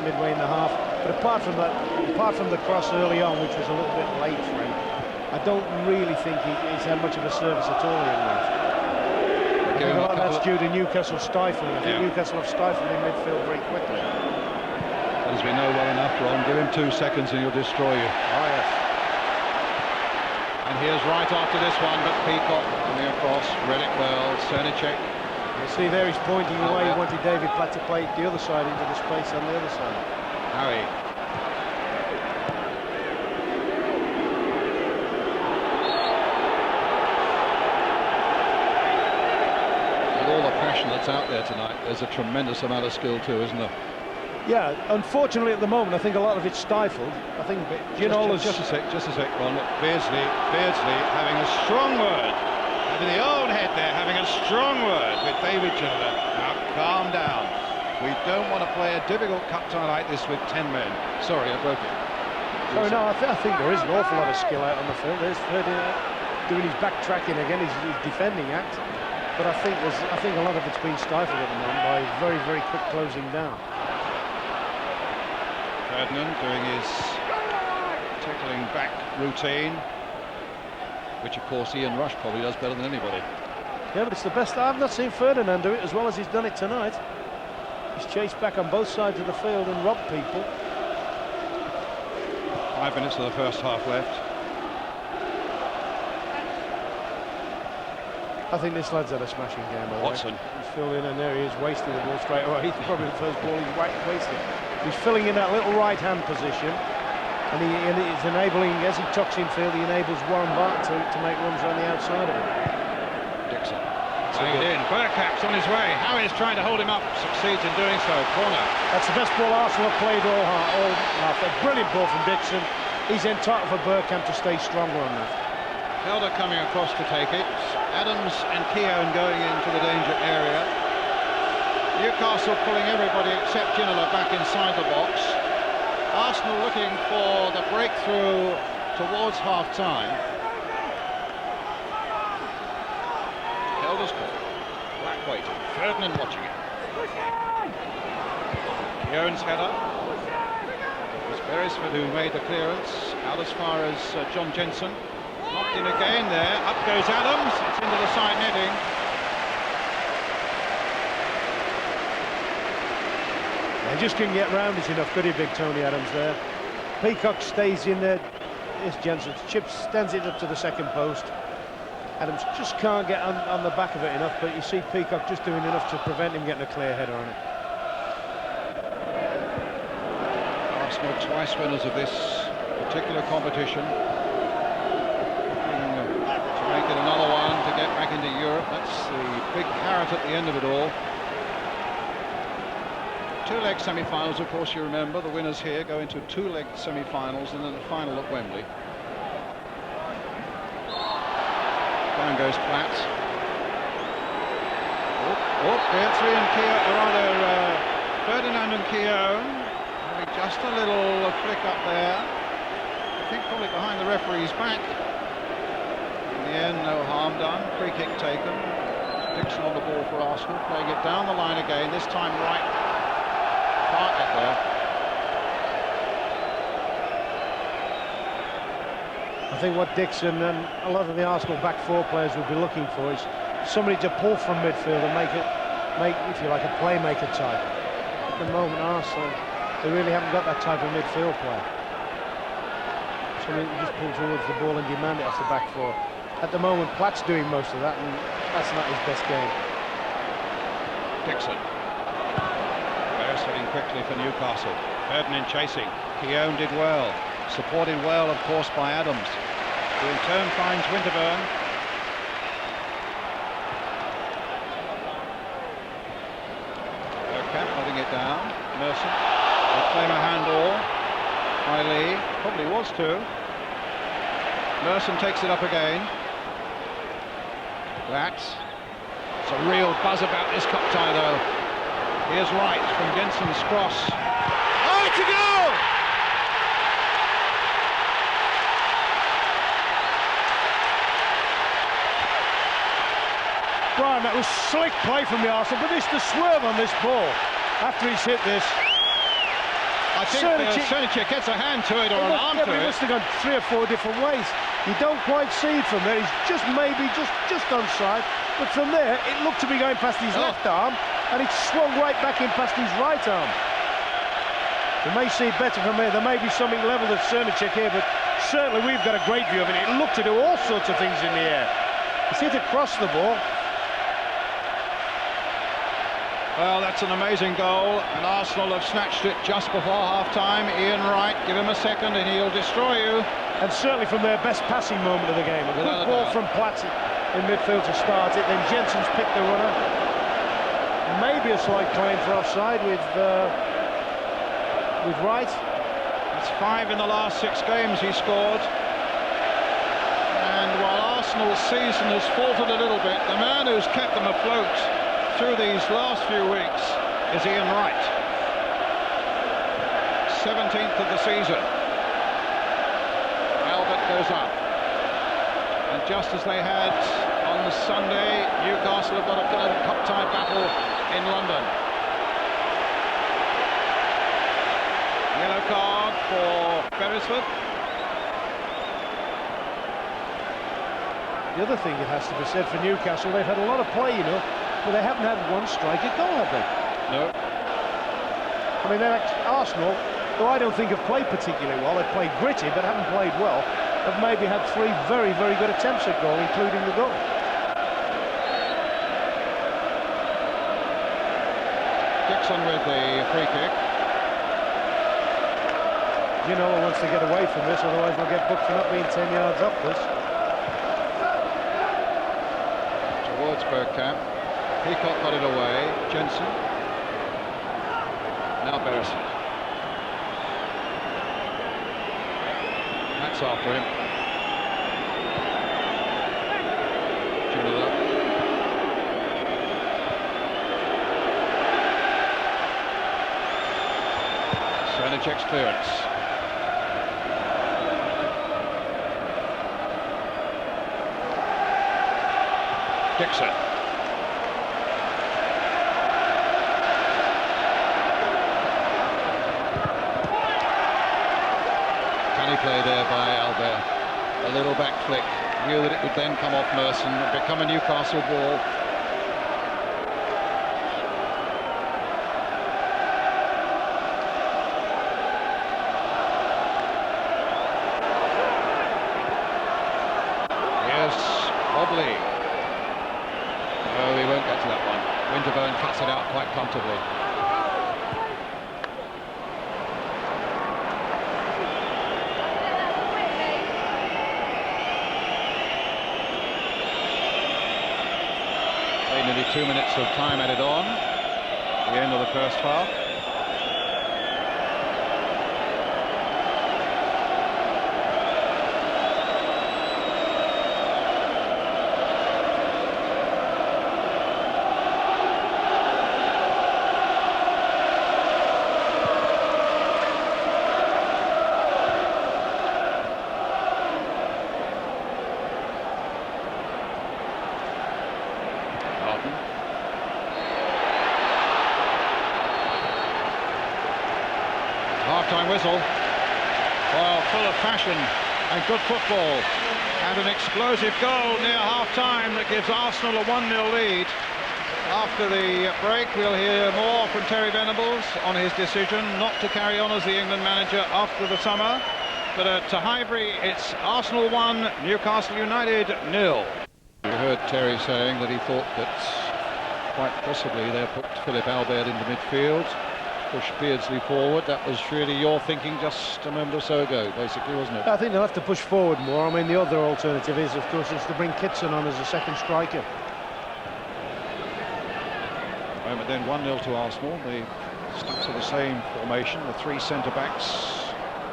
midway in the half. But apart from the cross early on, which was a little bit late for him, I don't really think he's had much of a service at all in that. I think a lot of that's due to Newcastle stifling. I think Newcastle have stifled in midfield very quickly. As we know well enough, Ron, give him 2 seconds and he'll destroy you. Oh, yes. And here's right after this one, but Peacock coming across, read it well, Cernicek. You see there he's pointing away. He wanted David Platt to play the other side into the space on the other side. Harry. With all the passion that's out there tonight, there's a tremendous amount of skill too, isn't there? Yeah, unfortunately at the moment I think a lot of it's stifled. I think Ginola's... Just a sec, Ron. Beardsley having a strong word. Having the old head there, having a strong word with David Ginola. Now calm down. We don't want to play a difficult cup tie like this with 10 men. Sorry, I broke it. Oh no, I think there is an awful lot of skill out on the field. There's Ferdinand doing his backtracking again, his defending act. But I think a lot of it's been stifled at the moment by very, very quick closing down. Ferdinand doing his tackling back routine, which of course Ian Rush probably does better than anybody. Yeah, but it's the best. I've not seen Ferdinand do it as well as he's done it tonight. He's chased back on both sides of the field and robbed people. 5 minutes of the first half left. I think this lad's had a smashing game. Watson. He's filled in an area, he's wasted the ball straight away. He's probably the first ball he's wasted. He's filling in that little right-hand position, and he's enabling, as he tucks in field, he enables Warren Barton to make runs on the outside of it. Dixon. Banged in. Bergkamp's on his way. Howe is trying to hold him up. Succeeds in doing so. Corner. That's the best ball Arsenal have played all half. A brilliant ball from Dixon. He's entitled for Bergkamp to stay stronger on that. Helder coming across to take it. Adams and Keown going into the danger area. Newcastle pulling everybody except Ginola back inside the box. Arsenal looking for the breakthrough towards half-time. Held as call. Black waiting. Ferdinand watching it. Keown's header. It was Beresford who made the clearance. Out as far as John Jensen. Knocked in again there. Up goes Adams. It's into the side netting. He just couldn't get round it enough, could he, big Tony Adams there. Peacock stays in there. Here's Jensen's chip, stands it up to the second post. Adams just can't get on the back of it enough, but you see Peacock just doing enough to prevent him getting a clear header on it. Arsenal twice winners of this particular competition. Looking to make it another one to get back into Europe. That's the big carrot at the end of it all. Two-leg semi-finals, of course, you remember. The winners here go into two-leg semi-finals and then the final at Wembley. Down goes Platt. Beatrice and Ferdinand and Keown. Having just a little flick up there. I think probably behind the referee's back. In the end, no harm done. Free kick taken. Dixon on the ball for Arsenal, playing it down the line again, this time right. There. I think what Dixon and a lot of the Arsenal back four players would be looking for is somebody to pull from midfield and make, if you like, a playmaker type. At the moment, Arsenal, they really haven't got that type of midfield player. Somebody who just pull towards the ball and demand it off the back four. At the moment, Platt's doing most of that, and that's not his best game. Dixon. Heading quickly for Newcastle. Ferdinand chasing. Keown did well. Supported well, of course, by Adams, who in turn finds Winterburn. Bergkamp letting it down. Merson will claim a handball by Lee. Probably was too. Merson takes it up again. That's a real buzz about this cup tie, though. Here's Wright from Jensen's cross. Oh, it's a goal! Brian, that was slick play from the Arsenal, but it's the swerve on this ball after he's hit this. I think Cernicek gets a hand to it or an arm to it. He must have gone 3 or 4 different ways. You don't quite see it from there. He's just maybe just onside, but from there it looked to be going past his left arm. And it swung right back in past his right arm. You may see it better from here. There may be something level at Cernicek here, but certainly we've got a great view of it. It looked to do all sorts of things in the air. It's hit across the ball. Well, that's an amazing goal, and Arsenal have snatched it just before half-time. Ian Wright, give him a second and he'll destroy you. And certainly from their best passing moment of the game. A good ball from Platt in midfield to start it. Then Jensen's picked the runner. Maybe a slight claim for offside with Wright. It's 5 in the last 6 games he scored. And while Arsenal's season has faltered a little bit, the man who's kept them afloat through these last few weeks is Ian Wright. 17th of the season. Albert goes up. And just as they had on the Sunday, Newcastle have got a cup tie battle in London. Yellow card for Beresford. The other thing that has to be said for Newcastle, they've had a lot of play, you know, but they haven't had one striker goal, have they? No. I mean, Arsenal, though I don't think have played particularly well, they've played gritty but haven't played well, have maybe had 3 very, very good attempts at goal, including the goal. Dixon with the free kick. Ginola wants to get away from this, otherwise we'll get booked for not being 10 yards off this. Towards Bergkamp. Peacock got it away. Jensen. Now Beresford. That's after him. Ginola. Srnicek's clearance. Dixon. Canny play there by Albert. A little back flick. Knew that it would then come off Merson and become a Newcastle ball. Yes, Obley. No, he won't get to that one. Winterburn cuts it out quite comfortably. Nearly 2 minutes of time added on. The end of the first half. Half-time whistle. Well, full of passion and good football. And an explosive goal near half-time that gives Arsenal a 1-0 lead. After the break, we'll hear more from Terry Venables on his decision not to carry on as the England manager after the summer. But at Highbury, it's Arsenal 1, Newcastle United 0. You heard Terry saying that he thought that quite possibly they'll put Philip Albert into midfield, push Beardsley forward. That was really your thinking just a moment or so ago, basically, wasn't it? I think they'll have to push forward more. I mean, the other alternative is, of course, is to bring Kitson on as a second striker. Moment then 1-0 to Arsenal. They stick to the same formation, the three centre-backs.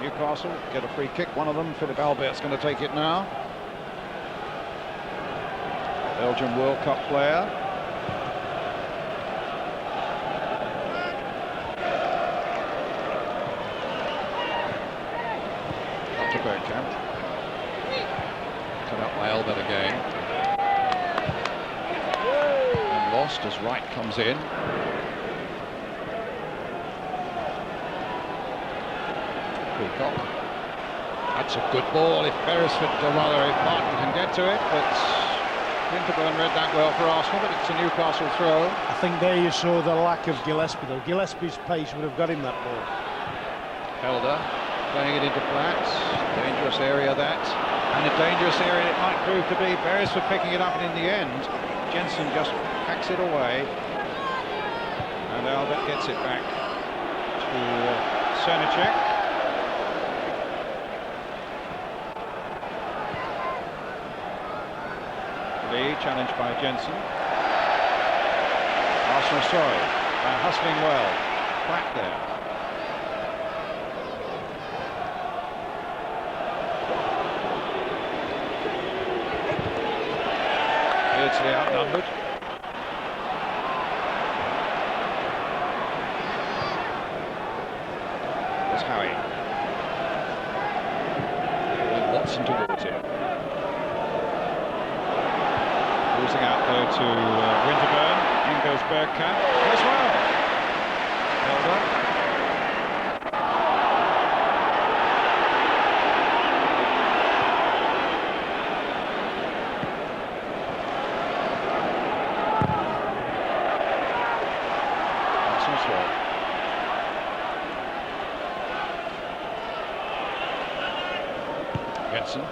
Newcastle get a free kick. One of them, Philip Albert's going to take it now. Belgian World Cup player. Up to Bergkamp. Cut up by Albert again. And lost as Wright comes in. That's a good ball if Beresford, or rather if Martin can get to it, but Winterburn read that well for Arsenal, but it's a Newcastle throw. I think there you saw the lack of Gillespie, though. Gillespie's pace would have got him that ball. Helder playing it into Platts, dangerous area that, and a dangerous area it might prove to be. Beresford picking it up, and in the end, Jensen just hacks it away, and Albert gets it back to Srnicek. Challenged by Jensen. Arsenal sorry, hustling well. Platt there. Beardsley outnumbered. There's Howie. With Watson towards him. Losing out there to Winterburn. In goes Bergkamp as well. Helder. Arsenal throw. Jensen.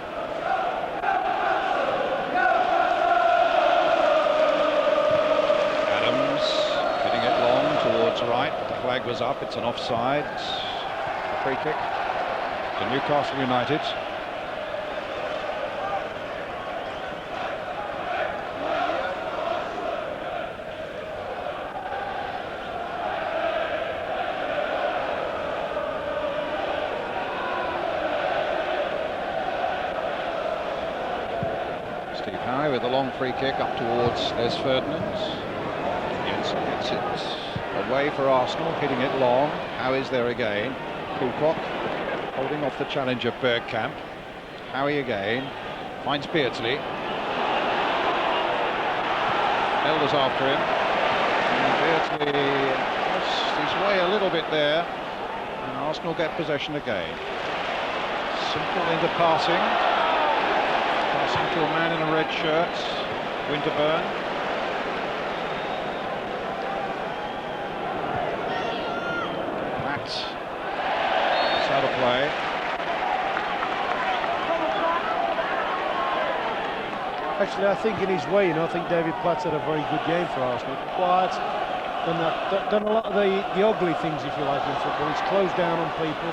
Right, the flag was up, it's an offside. A free kick to Newcastle United. Steve Howe with a long free kick up towards Les Ferdinand. Jensen gets it away for Arsenal, hitting it long. How is there again? Peacock holding off the challenge of Bergkamp. Howie again, finds Beardsley. Elders after him. And Beardsley lost his way a little bit there. And Arsenal get possession again. Simple into passing. Passing to a man in a red shirt. Winterburn. That's out of play. Actually, I think in his way, I think David Platt's had a very good game for Arsenal. Quiet, done a lot of the ugly things, if you like, in football. He's closed down on people.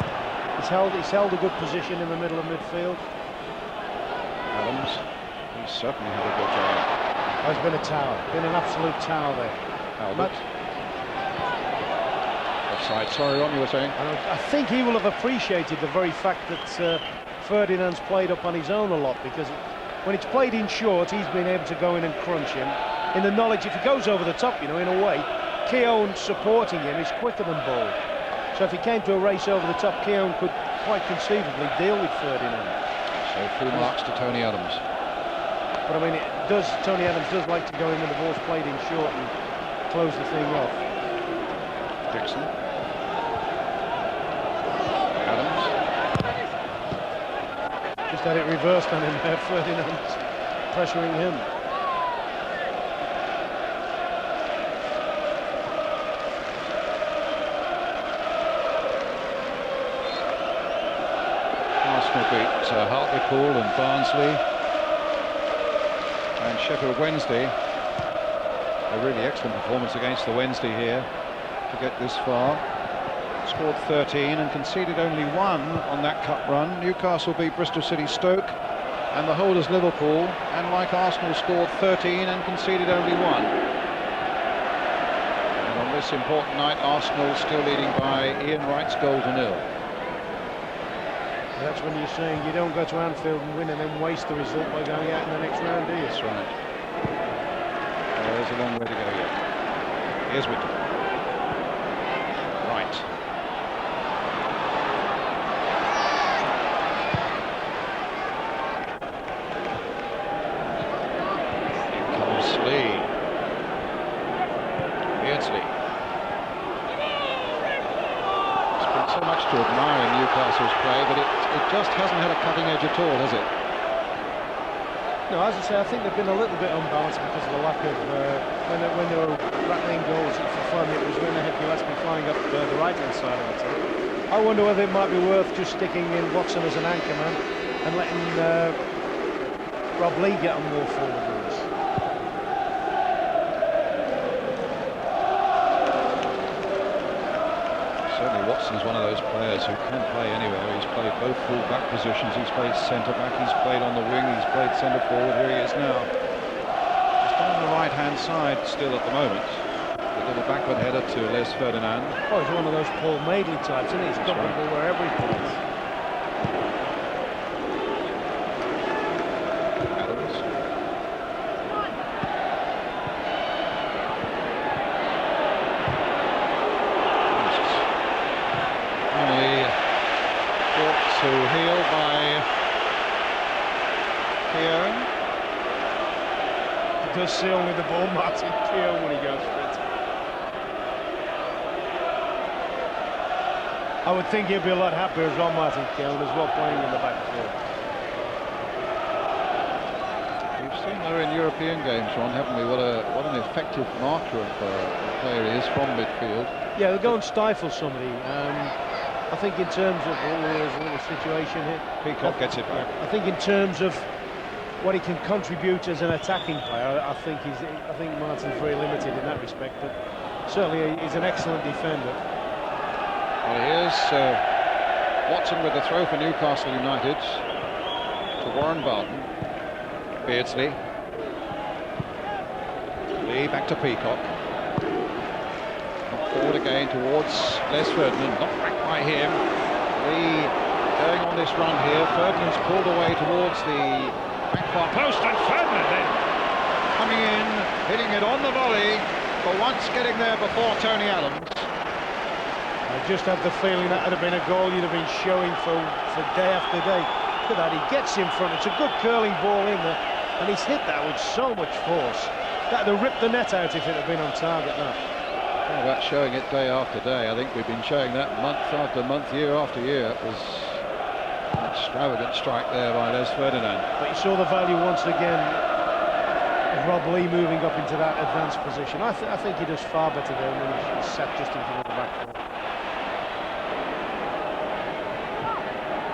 He's held a good position in the middle of midfield. Adams, he's certainly had a good game. Oh, he's been a tower, been an absolute tower there. Albert. Offside, sorry, Ron, you were saying? I think he will have appreciated the very fact that Ferdinand's played up on his own a lot, because when it's played in short, he's been able to go in and crunch him, in the knowledge if he goes over the top, in a way, Keown supporting him is quicker than Bold. So if he came to a race over the top, Keown could quite conceivably deal with Ferdinand. So full marks to Tony Adams. But I mean, Tony Adams does like to go in when the ball's played in short and close the thing off. Dixon. Adams. Just had it reversed on him there, Ferdinand pressuring him. Arsenal beat Hartlepool and Barnsley and Sheffield Wednesday. A really excellent performance against the Wednesday here to get this far. Scored 13 and conceded only 1 on that cup run. Newcastle beat Bristol City Stoke and the holders Liverpool, and like Arsenal scored 13 and conceded only 1. And on this important night, Arsenal still leading by Ian Wright's goal to 0. That's when you're saying you don't go to Anfield and win and then waste the result by going out in the next round, do you? That's right. There's a long way to go yet. Here's Winter. Right. Here comes Lee. Beardsley. There's been so much to admire in Newcastle's play, but it just hasn't had a cutting edge at all, has it? No, as I say, I think they've been a little bit unbalanced because of the lack of when they were rattling goals for fun. It was when they had Gillespie flying up the right-hand side of the team. I wonder whether it might be worth just sticking in Watson as an anchorman and letting Rob Lee get on more forward with us. Certainly Watson's one of those players who can play anywhere. He's played both full-back positions, he's played centre-back, he's played on the wing, he's played centre-forward. Here he is now. Just on the right-hand side still at the moment. A little backward header to Les Ferdinand. Oh, he's one of those Paul Madeley types, isn't he? He's comfortable wherever he plays. Adams. Brought to heel by Keown. He does see only the ball, Martin Keown, when he goes for it. I would think he'd be a lot happier as well, Martin Keown, as well, playing in the back four. We've seen her in European games, Ron, haven't we? What an effective marker of a player he is from midfield. Yeah, they'll go and stifle somebody. I think in terms of there's a little situation here. Peacock gets it back. I think in terms of what he can contribute as an attacking player, I think Martin's very limited in that respect. But certainly he's an excellent defender. Well, here's Watson with the throw for Newcastle United to Warren Barton. Beardsley. Lee back to Peacock. Forward again towards Les Ferdinand, not back by him. Lee going on this run here. Ferdinand's pulled away towards the back far post, and Ferdinand then coming in, hitting it on the volley, for once getting there before Tony Adams. I just had the feeling that would have been a goal you'd have been showing for day after day. Look at that, he gets in front. It's a good curling ball in there, and he's hit that with so much force. That would have ripped the net out if it had been on target now. How about showing it day after day? I think we've been showing that month after month, year after year. It was an extravagant strike there by Les Ferdinand. But you saw the value once again of Rob Lee moving up into that advanced position. I think he does far better there when he's sat just in front of the back.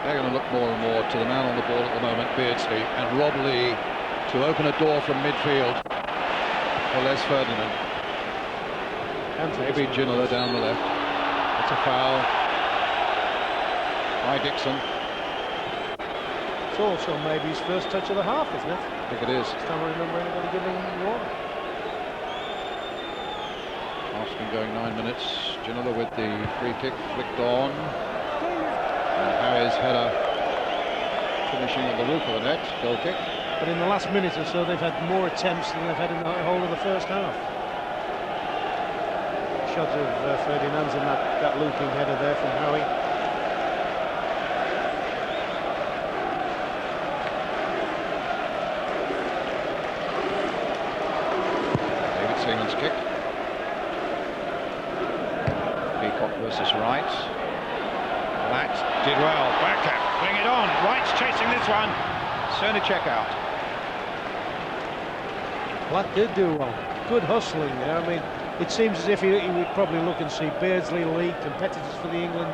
They're going to look more and more to the man on the ball at the moment, Beardsley, and Rob Lee to open a door from midfield for Les Ferdinand. Maybe Ginola down the left. It's a foul by Dixon. It's also maybe his first touch of the half, isn't it? I think it is. I can't remember anybody giving him one. Half's been going 9 minutes. Ginola with the free kick flicked on. And Harry's header finishing at the roof of the net. Goal kick. But in the last minute or so, they've had more attempts than they've had in the whole of the first half. Shot of Ferdinand's and that looping header there from Howie. David Seaman's kick. Peacock versus Wright. That did well. Bergkamp, bring it on. Wright's chasing this one. Cernicek out. Platt did do well. Good hustling there. I mean, it seems as if he would probably look and see Beardsley, Lee, competitors for the England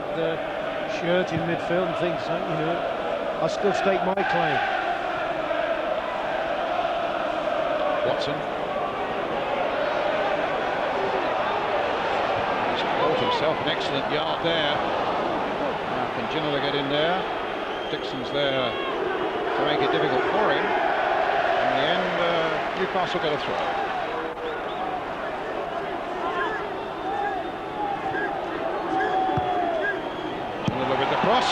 shirt in midfield and thinks, you know, I'll still stake my claim. Watson. He's brought himself an excellent yard there. Now can Ginola get in there? Dixon's there to make it difficult for him. In the end, Newcastle get a throw. Ginola with the cross.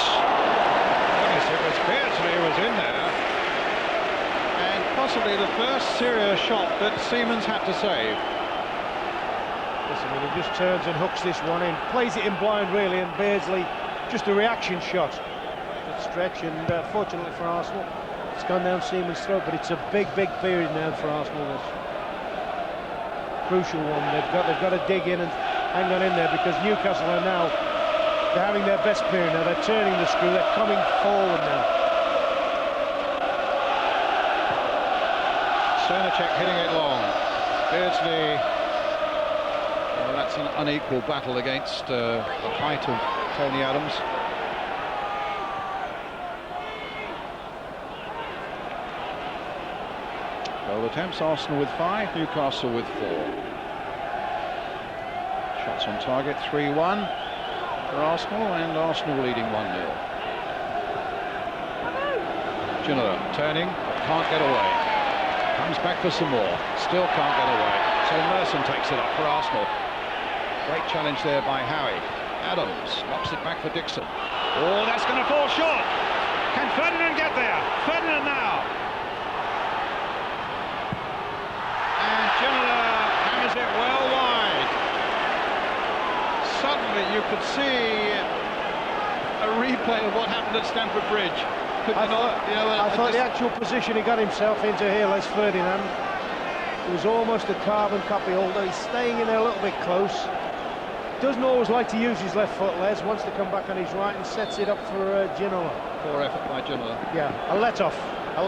Goodness, it was Beardsley who was in there. And possibly the first serious shot that Seaman's had to save. Listen, when he just turns and hooks this one in, plays it in blind really, and Beardsley, just a reaction shot. Good stretch, and fortunately for Arsenal, it's gone down Seaman's throat, but it's a big period now for Arsenal. This crucial one. They've got to dig in and hang on in there, because Newcastle are now, they're having their best period now. They're turning the screw. They're coming forward now. Cernicek hitting it long. Beardsley. Well, that's an unequal battle against the height of Tony Adams. Goal attempts, Arsenal with 5, Newcastle with 4. Shots on target, 3-1 for Arsenal, and Arsenal leading 1-0. Ginola turning, can't get away. Comes back for some more, still can't get away. So Merson takes it up for Arsenal. Great challenge there by Howie. Adams knocks it back for Dixon. Oh, that's going to fall short. Can Ferdinand get there? Ferdinand now. And Ginola hammers it well wide. Suddenly you could see a replay of what happened at Stamford Bridge. I thought the actual position he got himself into here, Les Ferdinand, it was almost a carbon copy, although he's staying in there a little bit close. Doesn't always like to use his left foot, Les, wants to come back on his right and sets it up for Ginola. Poor effort by Ginola. Yeah, a let-off. But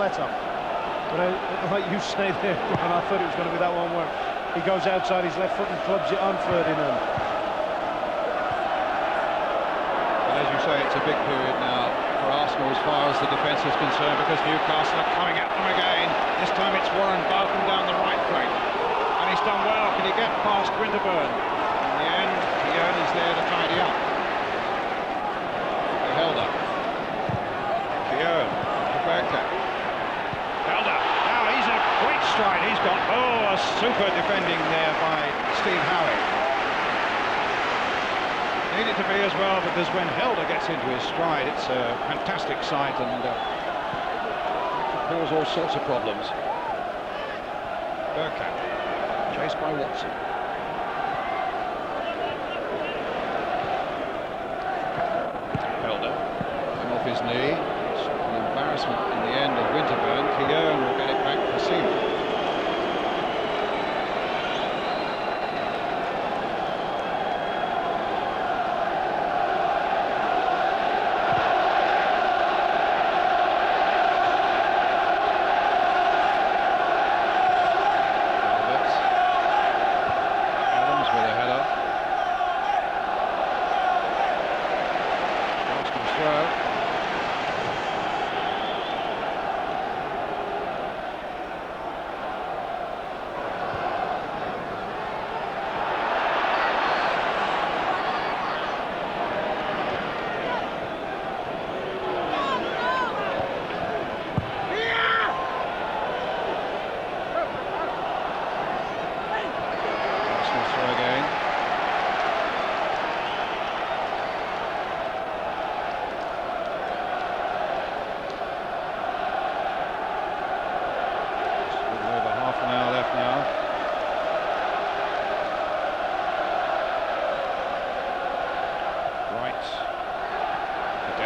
like you say there, Brian, I thought it was going to be that one where he goes outside his left foot and clubs it on Ferdinand. And as you say, it's a big period now for Arsenal as far as the defence is concerned, because Newcastle are coming at them again. This time it's Warren Balcom down the right flank. And he's done well. Can he get past Winterburn? In the end, Keown is there to tidy up. They held up. Keown to Bergkamp. Held up. Now he's in a great stride. He's got, a super defending there by Steve Howie. Needed to be as well, because when Helder gets into his stride, it's a fantastic sight and Cause all sorts of problems. Bergkamp. Chased by Watson.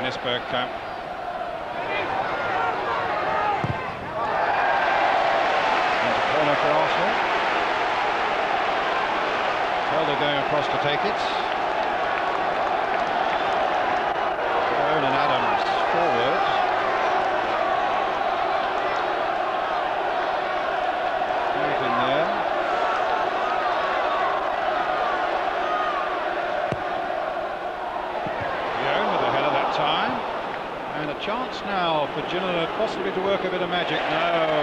Dennis Bergkamp. And a corner for Arsenal. Helder going across to take it. Keown and Adams forward. Right in there. Keown with the header that time. And a chance now for Ginola possibly to work a bit of magic. No.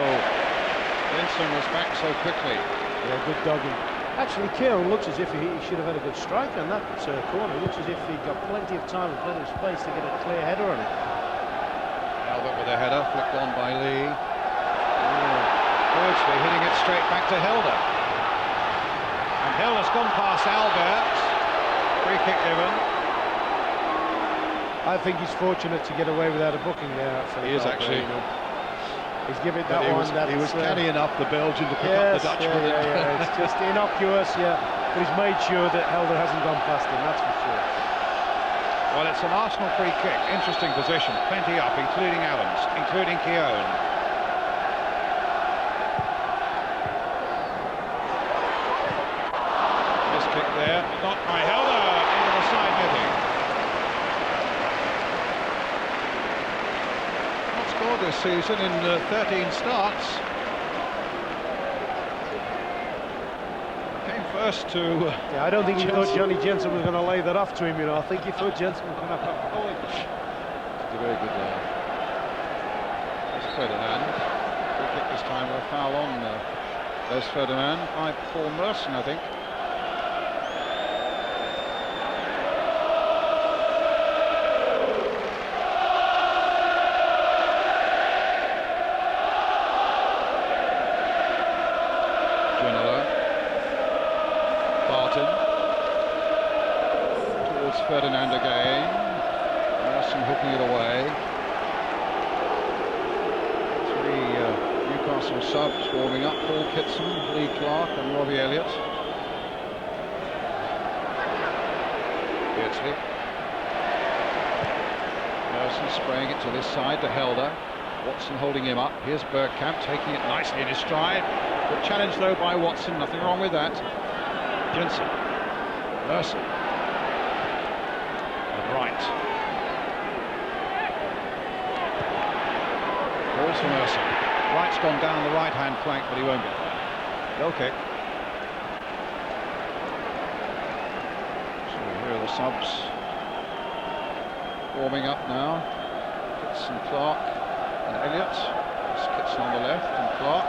Vincent was back so quickly. Yeah, good dogging. Actually, Keown looks as if he should have had a good strike on that corner. He looks as if he got plenty of time and plenty of space to get a clear header on it. Albert with a header, flicked on by Lee. Beardsley hitting it straight back to Helder. And Helder's gone past Albert. Free kick given. I think he's fortunate to get away without a booking there. He is actually. He's giving that He one. was canny enough, the Belgian, to pick up the Dutchman. Yeah. It's just innocuous, yeah. But he's made sure that Helder hasn't gone past him, that's for sure. Well, it's an Arsenal free kick. Interesting position. Plenty up, including Adams, including Keown. This kick there, not by Helder, into the side netting. Not scored this season in 13 starts. Came first to... Yeah, I don't think he Chelsea. thought Johnny Jensen was going to lay that off to him, you know. I think he thought Jensen was going to have a point. It's a very good There's Ferdinand. Free kick this time with a foul on. There's Ferdinand by Paul Merson, I think. Ferdinand again. Merson hooking it away. Three Newcastle subs warming up: Paul Kitson, Lee Clark and Robbie Elliott. Beardsley. Merson spraying it to this side to Helder. Watson holding him up. Here's Bergkamp taking it nicely in his stride. Good challenge though by Watson, nothing wrong with that. Jensen. Merson. Right. Balls for Merson. Wright's gone down the right-hand flank, but he won't get there. Goal kick. So here are the subs warming up now. Kitson, Clark and Elliott. It's Kitson on the left and Clark.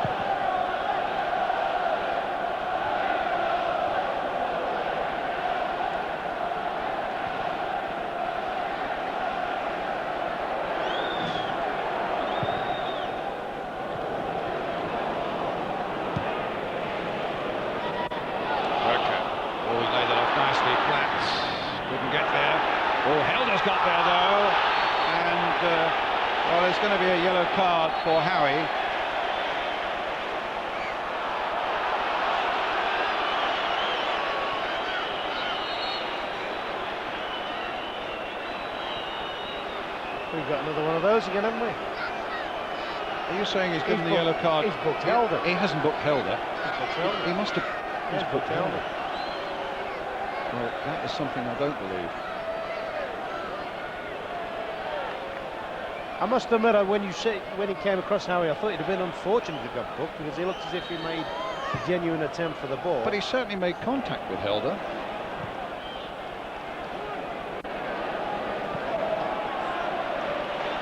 Well, there's going to be a yellow card for Howie. We've got another one of those again, haven't we? Are you saying he's given the yellow card? He's booked Helder. He hasn't booked Helder. He must have. He's booked Helder. Well, that is something I don't believe. I must admit, when he came across Howie, I thought it'd have been unfortunate to got booked because he looked as if he made a genuine attempt for the ball. But he certainly made contact with Helder.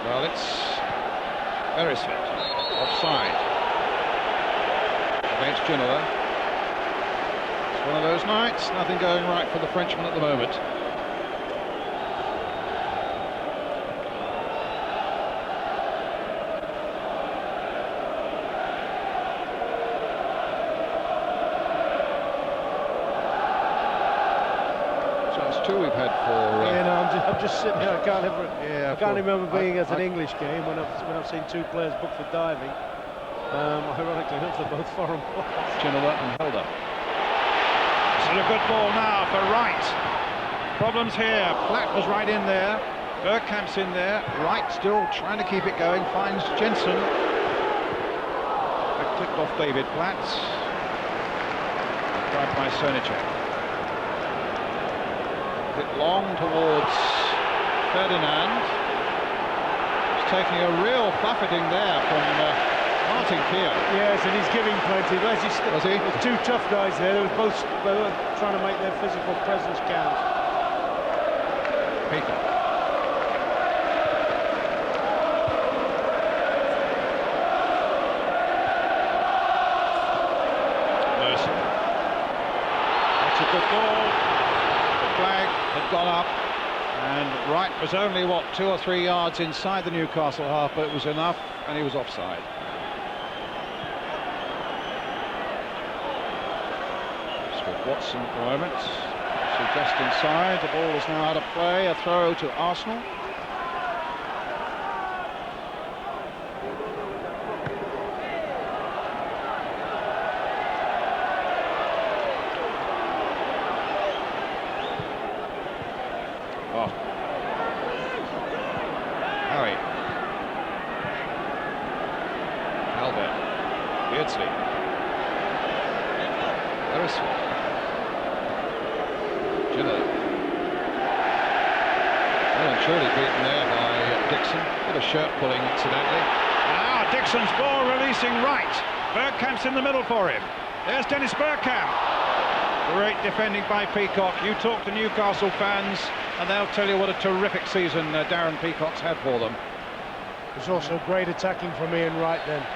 Well, it's Beresford offside against Ginola. It's one of those nights, nothing going right for the Frenchman at the moment. We've had for I'm just sitting here. I can't remember being at an English game when I've seen two players booked for diving. Ironically enough, they're both foreign players. Ginola and Helder. It's a good ball now for Wright. Problems here. Platt was right in there. Bergkamp's in there. Wright still trying to keep it going. Finds Jensen. That clipped off David Platz. Drive by Cernicek. Bit long towards Ferdinand. He's taking a real buffeting there from Martin Keogh. Yes, and he's giving plenty. Was he? There's two tough guys there. They were both trying to make their physical presence count. Peacock. Mercer. That's a good ball. The flag had gone up. And Wright was only, 2 or 3 yards inside the Newcastle half, but it was enough, and he was offside. Just with Watson at the moment. So just inside, the ball is now out of play, a throw to Arsenal. Harry. Albert. Beardsley. Harrison. Gillett. Well and truly beaten there by Dixon. Bit of shirt pulling incidentally. Now Dixon's ball releasing right. Bergkamp's in the middle for him. There's Dennis Bergkamp. Great defending by Peacock. You talk to Newcastle fans and they'll tell you what a terrific season Darren Peacock's had for them. There's also great attacking from Ian Wright then.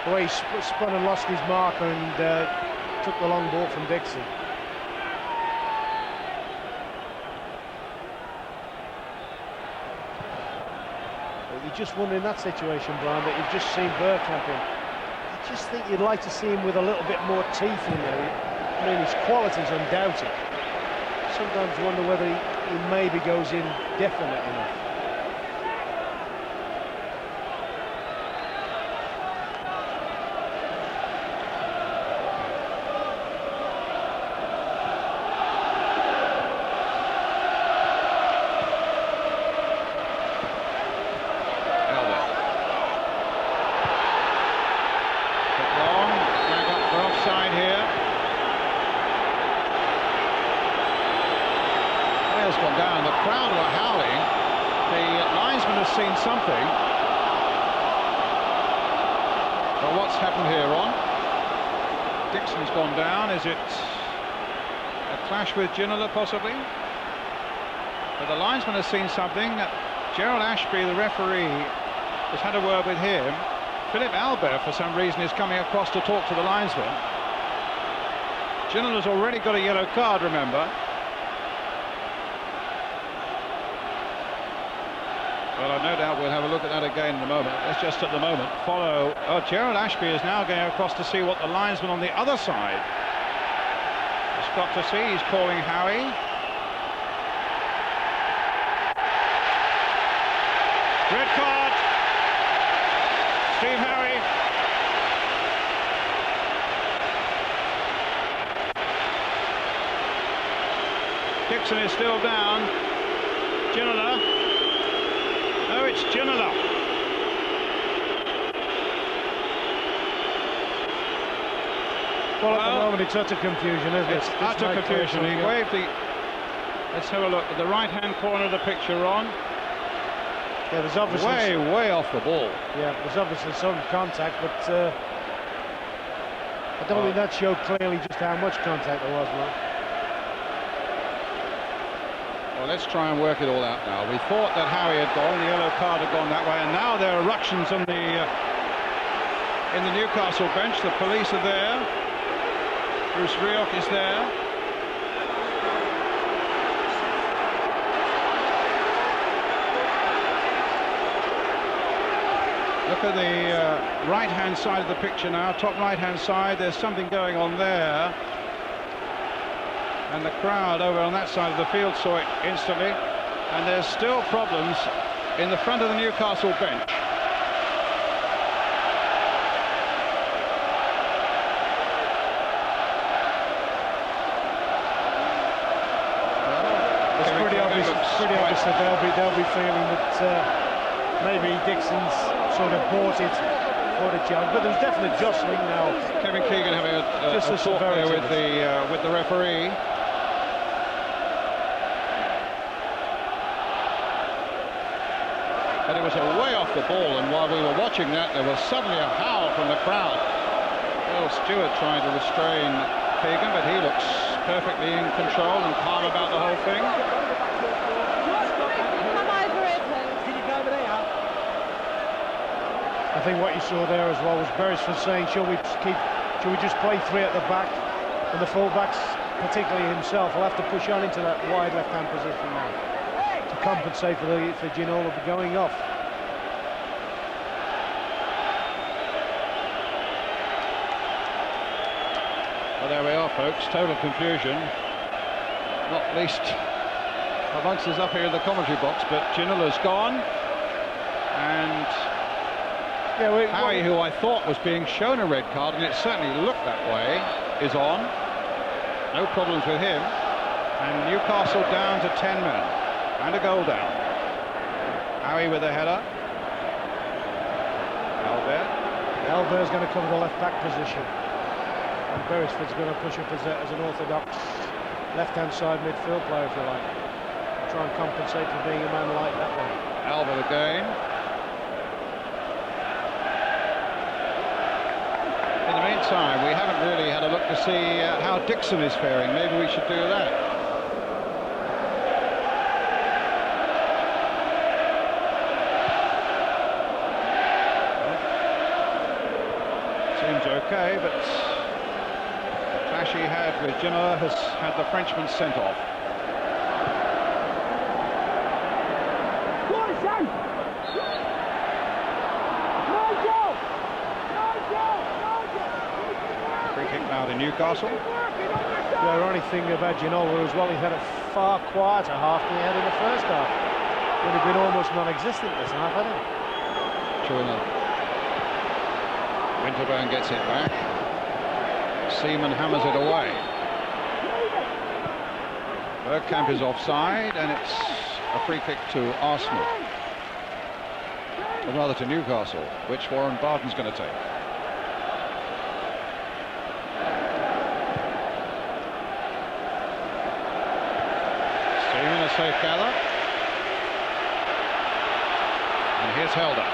The way he spun and lost his marker and took the long ball from Dixon. But you just wonder in that situation, Brian, that you've just seen Bergkamp in. I just think you'd like to see him with a little bit more teeth in there. I mean, his quality's undoubted. Sometimes wonder whether he maybe goes in definite enough. Gone down. The crowd were howling. The linesman has seen something. Well, what's happened here, Ron? Dixon's gone down. Is it a clash with Ginola, possibly? But the linesman has seen something. Gerald Ashby, the referee, has had a word with him. Philip Albert, for some reason, is coming across to talk to the linesman. Ginola's already got a yellow card, remember. Well, I've no doubt we'll have a look at that again in a moment. Let's just at the moment follow. Oh, Gerald Ashby is now going across to see what the linesman on the other side has got to see. He's calling Howie. Red card. Steve Howie. Dixon is still down. Ginola. No, it's Ginola. Well, at the moment it's utter confusion, isn't it? It's utter confusion. He waved the... Let's have a look at the right-hand corner of the picture, Ron. Yeah, there's obviously... Way off the ball. Yeah, there's obviously some contact, but I don't think that showed clearly just how much contact there was, Mark. Well, let's try and work it all out now. We thought that Howie had gone, the yellow card had gone that way, and now there are ructions on the in the Newcastle bench. The police are there. Bruce Rioch is there. Look at the right-hand side of the picture now, top right-hand side. There's something going on there. And the crowd over on that side of the field saw it instantly. And there's still problems in the front of the Newcastle bench. Well, It's pretty obvious that they'll be feeling that maybe Dixon's sort of bought it for the chance, but there's definite jostling now. Kevin Keegan having a talk there with the referee. But it was way off the ball, and while we were watching that, there was suddenly a howl from the crowd. Bill Stewart trying to restrain Keegan, but he looks perfectly in control and calm about the whole thing. I think what you saw there as well was Beresford saying, shall we just play three at the back, and the full-backs, particularly himself, will have to push on into that wide left-hand position now to compensate for Ginola going off. Well, there we are, folks. Total confusion. Not least amongst us up here in the commentary box, but Ginola's gone. And Howie, who I thought was being shown a red card, and it certainly looked that way, is on. No problems with him. And Newcastle down to 10 men. And a goal down. Howie with a header. Albert's going to cover the left-back position. And Beresford's going to push up as an orthodox left-hand side midfield player, if you like. Try and compensate for being a man like that one. Albert again. In the meantime, we haven't really had a look to see how Dixon is faring. Maybe we should do that. Seems okay, but the clash he had with Ginola has had the Frenchman sent off. Free kick now to Newcastle. The ironic thing about Ginola as well, he had a far quieter half than he had in the first half. Would have been almost non-existent this half, hadn't he? True enough. Winterburn gets it back. Seaman hammers it away. Bergkamp is offside, and it's a free kick to Arsenal. Or rather to Newcastle, which Warren Barton's going to take. Seaman a safe gather. And here's Helder.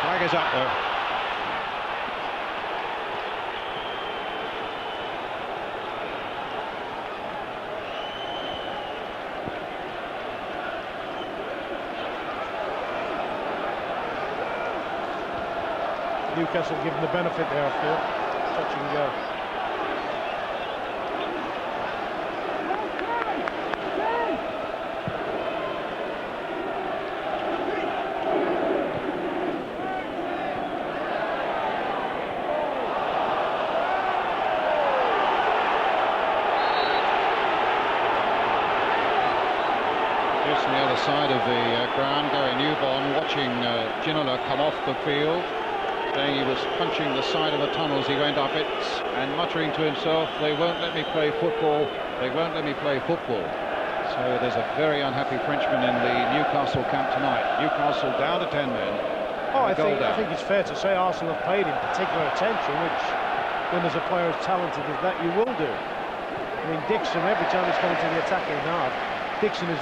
Flag is up though. Newcastle given the benefit there, I feel. Touch and go. On the other side of the ground, Gary Newborn watching Ginola come off the field, saying he was punching the side of the tunnel as he went up it, and muttering to himself, "They won't let me play football, they won't let me play football." So there's a very unhappy Frenchman in the Newcastle camp tonight. Newcastle down to 10 men. I think it's fair to say Arsenal have paid him particular attention, which, when there's a player as talented as that, you will do. I mean, Dixon, every time he's coming to the attacking half, Dixon has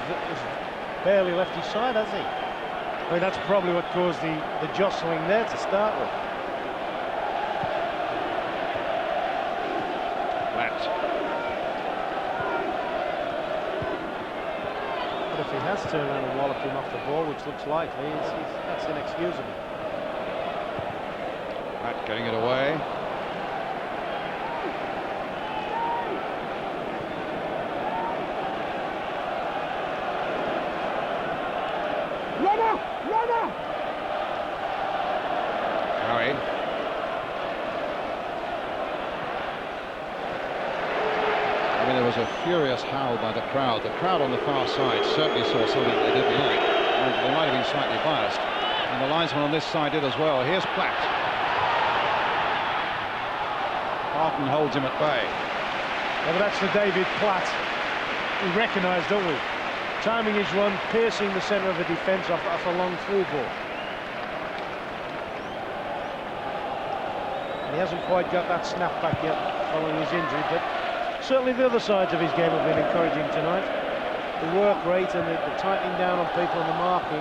barely left his side, has he? I mean, that's probably what caused the jostling there to start with. Flat. But if he has turned around and walloped him off the ball, which looks likely, that's inexcusable. Flat getting it away. Howie. I mean, there was a furious howl by the crowd. The crowd on the far side certainly saw something they didn't like. They might have been slightly biased. And the linesman on this side did as well. Here's Platt. Barton holds him at bay. Yeah, but that's the David Platt we recognise, don't we? Timing his run, piercing the centre of the defence off a long through ball. He hasn't quite got that snap back yet following his injury, but certainly the other sides of his game have been encouraging tonight. The work rate and the tightening down on people and the marking.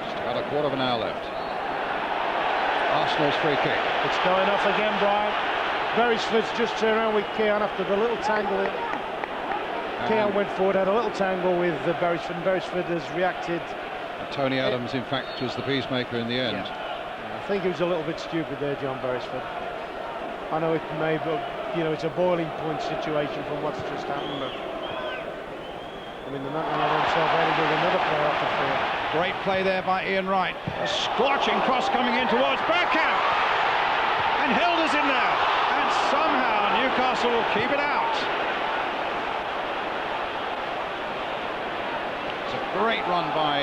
Just about a quarter of an hour left. Arsenal's free kick. It's going off again, Brian. Beresford's just turned around with Keown after the little tangle. Keown went forward, had a little tangle with Beresford, and Beresford has reacted. Tony Adams, in fact, was the peacemaker in the end. Yeah. I think he was a little bit stupid there, John Beresford. I know it may, but you know, it's a boiling point situation from what's just happened. But I mean, the man let himself out with another player off the field. Great play there by Ian Wright. A scorching cross coming in towards Bergkamp. And Hilda's in there. And somehow Newcastle will keep it out. It's a great run by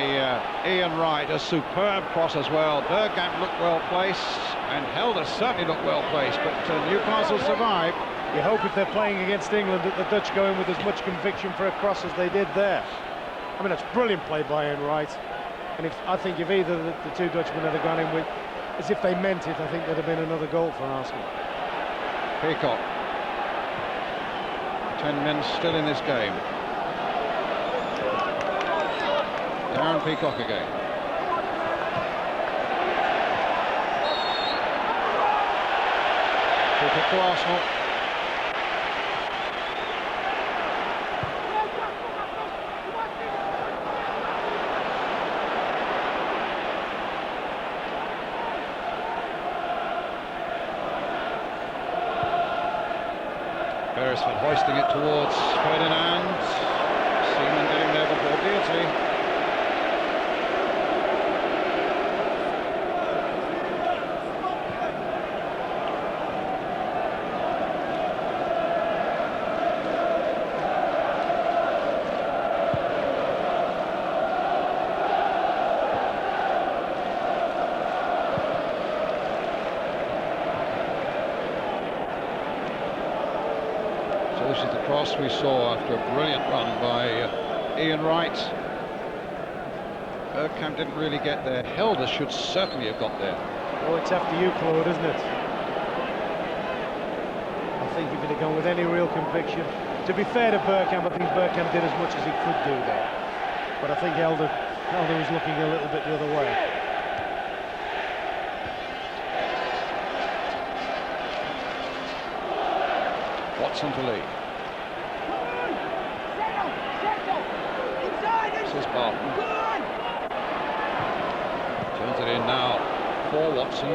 Ian Wright. A superb cross as well. Bergkamp looked well placed, and Helder certainly looked well placed, but Newcastle survived. You hope if they're playing against England that the Dutch go in with as much conviction for a cross as they did there. I mean, that's brilliant play by Ian Wright. And I think if either the two Dutchmen had gone in with as if they meant it, I think there'd have been another goal for Arsenal. Peacock. 10 men still in this game. Darren Peacock again. Peacock to Arsenal. Beresford hoisting it towards Ferdinand. Seaman getting there before Beardsley. This is the cross we saw after a brilliant run by Ian Wright. Bergkamp didn't really get there. Helder should certainly have got there. Oh, it's after you, Claude, isn't it? I think if he'd have gone with any real conviction. To be fair to Bergkamp, I think Bergkamp did as much as he could do there. But I think Helder was looking a little bit the other way. Watson to lead. This is Barton. Turns it in now for Watson.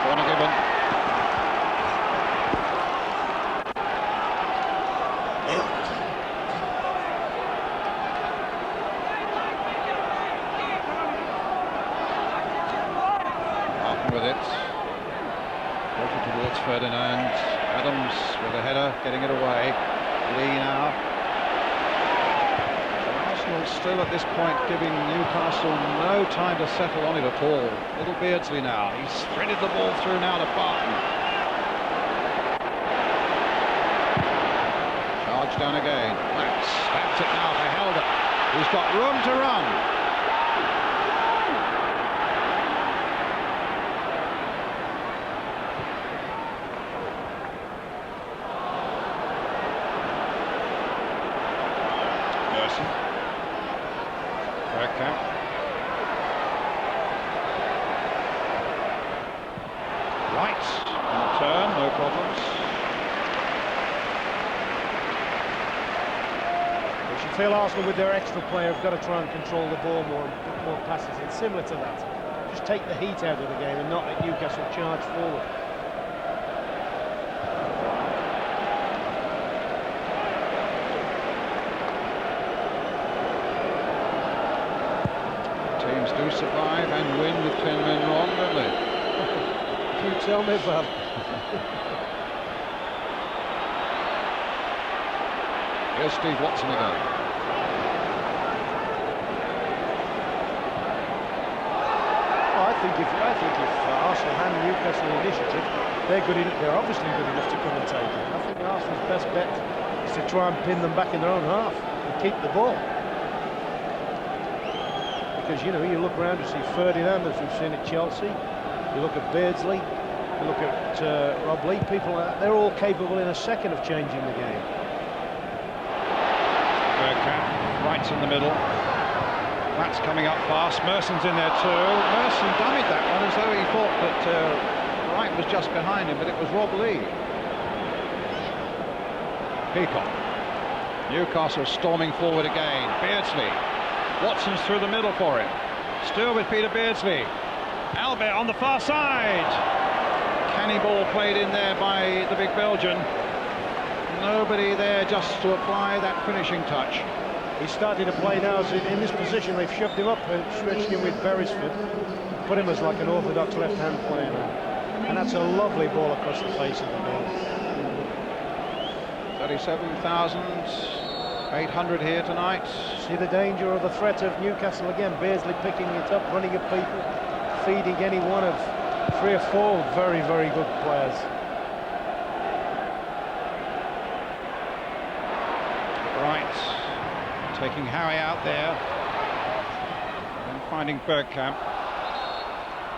Corner given. Barton with it. Walking towards Ferdinand. Adams with a header, getting it away. Lee now. Arsenal still at this point giving Newcastle no time to settle on it at all. Little Beardsley now. He's threaded the ball through now to Barton. Charge down again. Max stabs it now for Helder. He's got room to run. Bergkamp. Right, on the turn, no problems. You should feel Arsenal with their extra player have got to try and control the ball more and put more passes in, similar to that. Just take the heat out of the game and not let Newcastle charge forward. Teams do survive and win with 10 men wrong, don't they? You tell me, Bob. Here's Steve Watson again. Oh, I think if Arsenal hand Newcastle the initiative, they're obviously good enough to come and take it. I think Arsenal's best bet is to try and pin them back in their own half and keep the ball. Because, you know, you look around, you see Ferdinand, as we've seen at Chelsea, you look at Beardsley, you look at Rob Lee, they're all capable in a second of changing the game. Bergkamp, right in the middle. That's coming up fast. Merson's in there too. Merson dummied that one as though he thought that Wright was just behind him, but it was Rob Lee. Peacock. Newcastle storming forward again. Beardsley. Watson's through the middle for him. Still with Peter Beardsley. Albert on the far side. Canny ball played in there by the big Belgian. Nobody there just to apply that finishing touch. He's starting to play now in this position. They've shoved him up and stretched him with Beresford, put him as like an orthodox left-hand player now. And that's a lovely ball across the face of the ball. 37,800 here tonight. See the danger or the threat of Newcastle again. Beardsley picking it up, running at people, feeding any one of 3 or 4 very, very good players. Right, taking Howie out there and finding Bergkamp.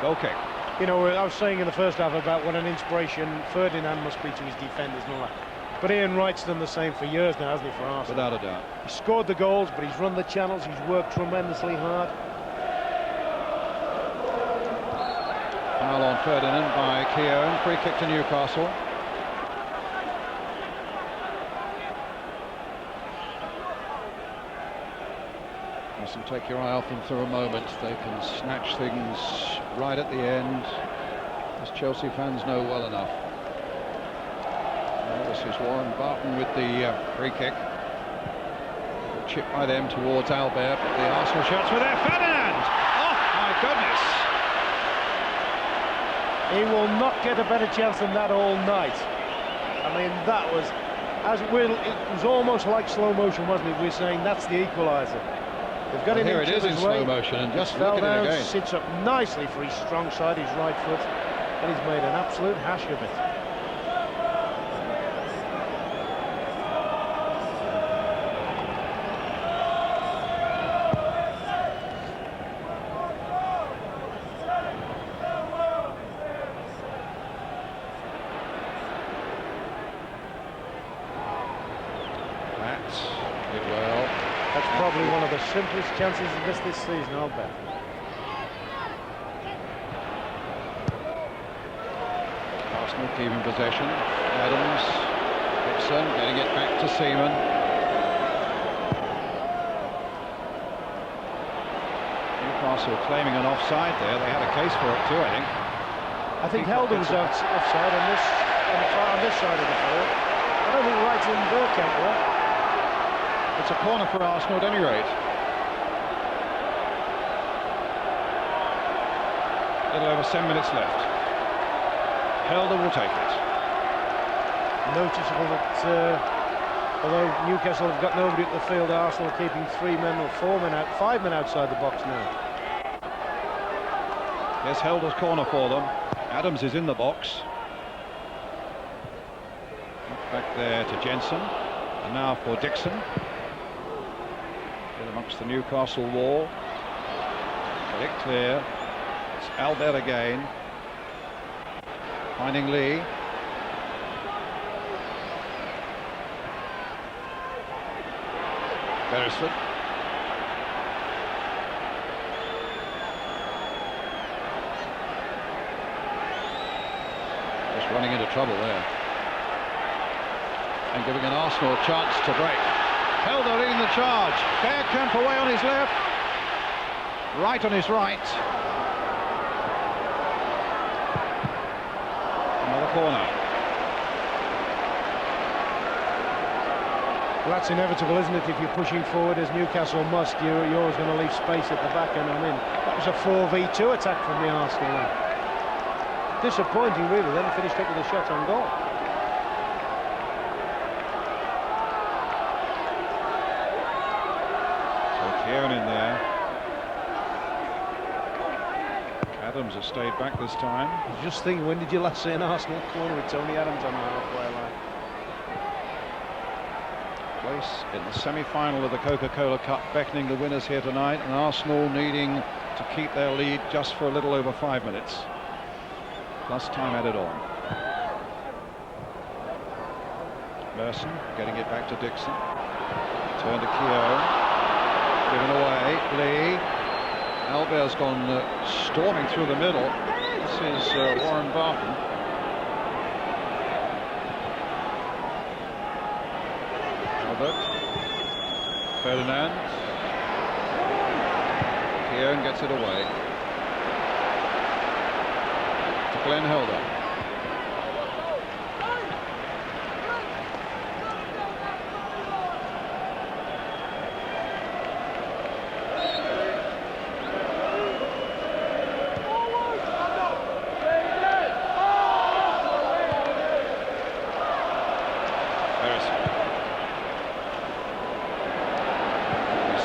Goal kick. You know, I was saying in the first half about what an inspiration Ferdinand must be to his defenders and all that. But Ian Wright's done the same for years now, hasn't he, for Arsenal? Without a doubt. He scored the goals, but he's run the channels, he's worked tremendously hard. Foul on Ferdinand by Keown. Free kick to Newcastle. Mustn't take your eye off them for a moment. They can snatch things right at the end, as Chelsea fans know well enough. Well, this is Warren Barton with the free kick. Chip by them towards Albert, but the Arsenal shots were there. Ferdinand! Oh my goodness! He will not get a better chance than that all night. I mean, that was, it was almost like slow motion, wasn't it? We're saying that's the equaliser. They've got him here it is in slow motion, and just fell look at down, it again. sits up nicely for his strong side, his right foot, and he's made an absolute hash of it. Probably one of the simplest chances of this season, I'll bet. Arsenal keeping possession. Adams, Dixon getting it back to Seaman. Newcastle claiming an offside there. They had a case for it too, I think. I think Helder was offside on this side of the field. I don't think Wright and Bergkamp were. It's a corner for Arsenal at any rate. A little over 7 minutes left. Helder will take it. Noticeable that although Newcastle have got nobody at the field, Arsenal are keeping 3 men or 4 men out, 5 men outside the box now. There's Helder's corner for them. Adams is in the box. Back there to Jensen. And now for Dixon. Amongst the Newcastle wall. Get it clear. It's Albert again. Finding Lee. Beresford. Just running into trouble there. And giving an Arsenal a chance to break. Helder leading the charge. Bergkamp away on his left. Right on his right. Another corner. Well, that's inevitable, isn't it? If you're pushing forward as Newcastle must, you're always going to leave space at the back. And I mean, that was a 4v2 attack from the Arsenal line. Disappointing, really. Then finished up with a shot on goal. In there. Adams has stayed back this time. I was just thinking, when did you last see an Arsenal corner with Tony Adams on the halfway line? Place in the semi-final of the Coca-Cola Cup, beckoning the winners here tonight, and Arsenal needing to keep their lead just for a little over 5 minutes. Plus time added on. Merson getting it back to Dixon. Turn to Keogh. Given away. Lee. Albert's gone storming through the middle. This is Warren Barton. Albert. Ferdinand. Keogh gets it away. To Glenn Helder.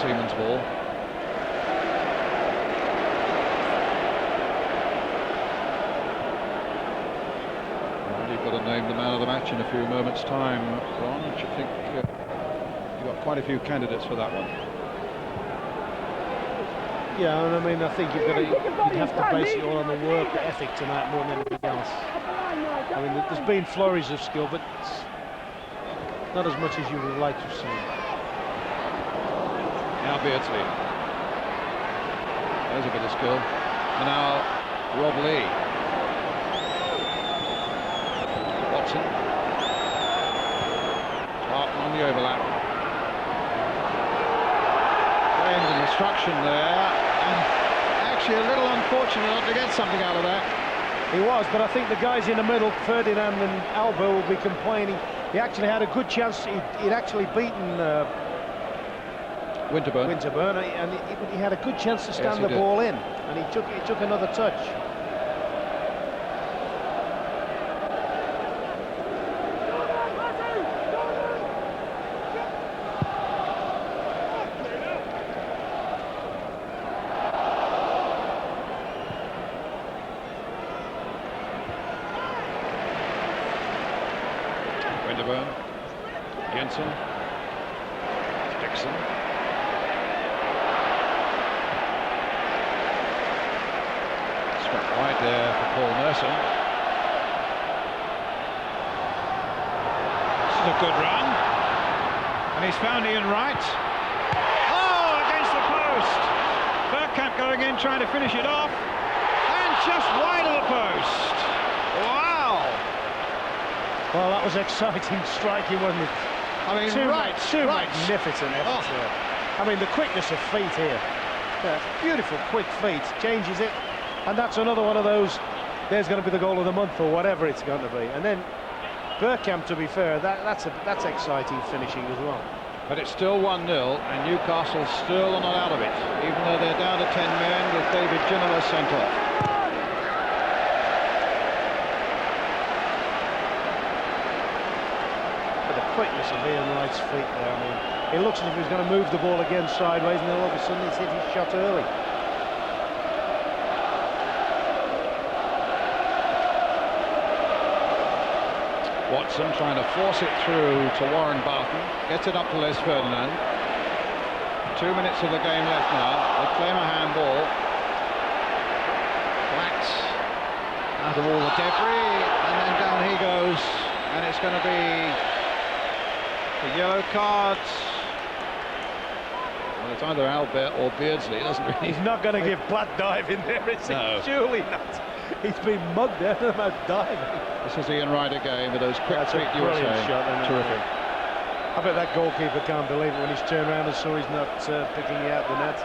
Seaman's ball. Well, you've got to name the man of the match in a few moments' time, Ron. I think you've got quite a few candidates for that one. Yeah, and I mean, I think you'd have to base it all on the work ethic tonight more than anything else. I mean, there's been flurries of skill, but it's not as much as you would like to see. Now Beardsley. There's a bit of skill. And now Rob Lee. Watson. Hartman on the overlap. Claimed an instruction there. And actually a little unfortunate not to get something out of that. He was, but I think the guys in the middle, Ferdinand and Alba, will be complaining. He actually had a good chance. He'd actually beaten Winterburn, and he had a good chance to stand the ball in, and he took another touch. Winterburn, Jensen, Dixon. Right there for Paul Merson. This is a good run. And he's found Ian Wright. Oh, against the post. Bergkamp going in, trying to finish it off. And just wide of the post. Wow. Well, that was exciting striking, wasn't it? I mean, two magnificent efforts there. I mean, the quickness of feet here. Yeah, beautiful, quick feet. Changes it. And that's another one of those, there's going to be the goal of the month or whatever it's going to be. And then Bergkamp, to be fair, that's exciting finishing as well. But it's still 1-0 and Newcastle still not out of it, even though they're down to 10 men with David Ginola sent off. But the quickness of Ian Wright's feet there, I mean, it looks as if he's going to move the ball again sideways, and then all of a sudden he's hit his shot early. Watson trying to force it through to Warren Barton, gets it up to Les Ferdinand. 2 minutes of the game left now. They claim a handball. Black's out of all the debris, and then down he goes, and it's going to be the yellow card. Well, it's either Albert or Beardsley. Doesn't really. He's not going to give Platt dive in there, is he? No. Surely not. He's been mugged out about diving. This is Ian Wright again with those quick feet you were saying. Shot, terrific. I bet that goalkeeper can't believe it when he's turned around and saw he's not picking out the net.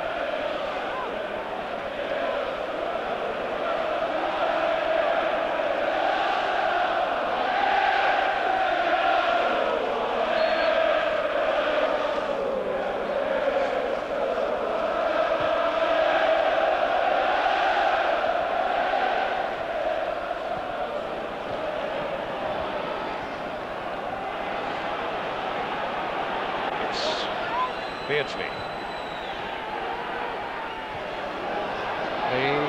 Lee.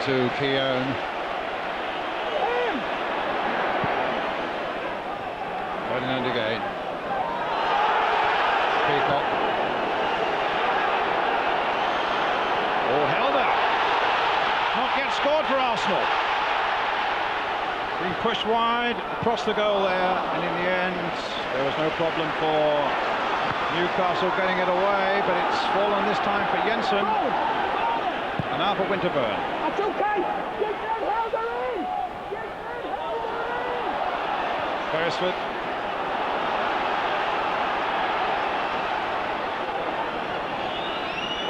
to Keown. Ferdinand again. Peacock. Oh, Helder. Not yet scored for Arsenal. Being pushed wide across the goal there, and in the end there was no problem for Newcastle getting it away, but it's fallen this time for Jensen. And now for Winterburn. That's okay. Get that Helder in. Get that Helder in. Beresford.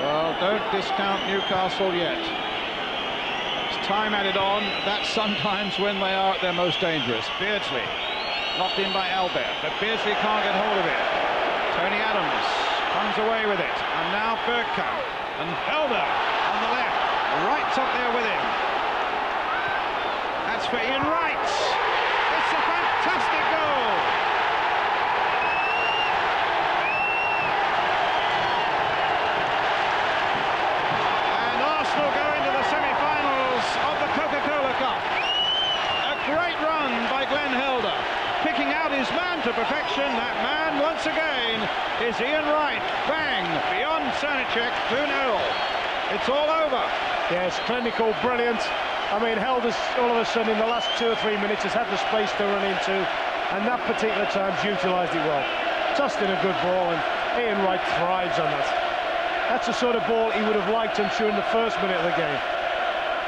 Well, don't discount Newcastle yet. It's time added on. That's sometimes when they are at their most dangerous. Beardsley, knocked in by Albert, but Beardsley can't get hold of it. Tony Adams comes away with it, and now Bergkamp and Helder on the left. Wright's up there with him. That's for Ian Wright. It's a fantastic goal. And Arsenal go into the semi-finals of the Coca-Cola Cup. A great run by Glenn Helder, picking out his man to perfection. That man, once again, is Ian Wright. Bang! Beyond Sanicek, 2-0. It's all over. Yes, clinical, brilliant. I mean, Helder's all of a sudden in the last 2 or 3 minutes has had the space to run into, and that particular time's utilised it well. Tossed in a good ball, and Ian Wright thrives on that. That's the sort of ball he would have liked, I'm sure, in the first minute of the game.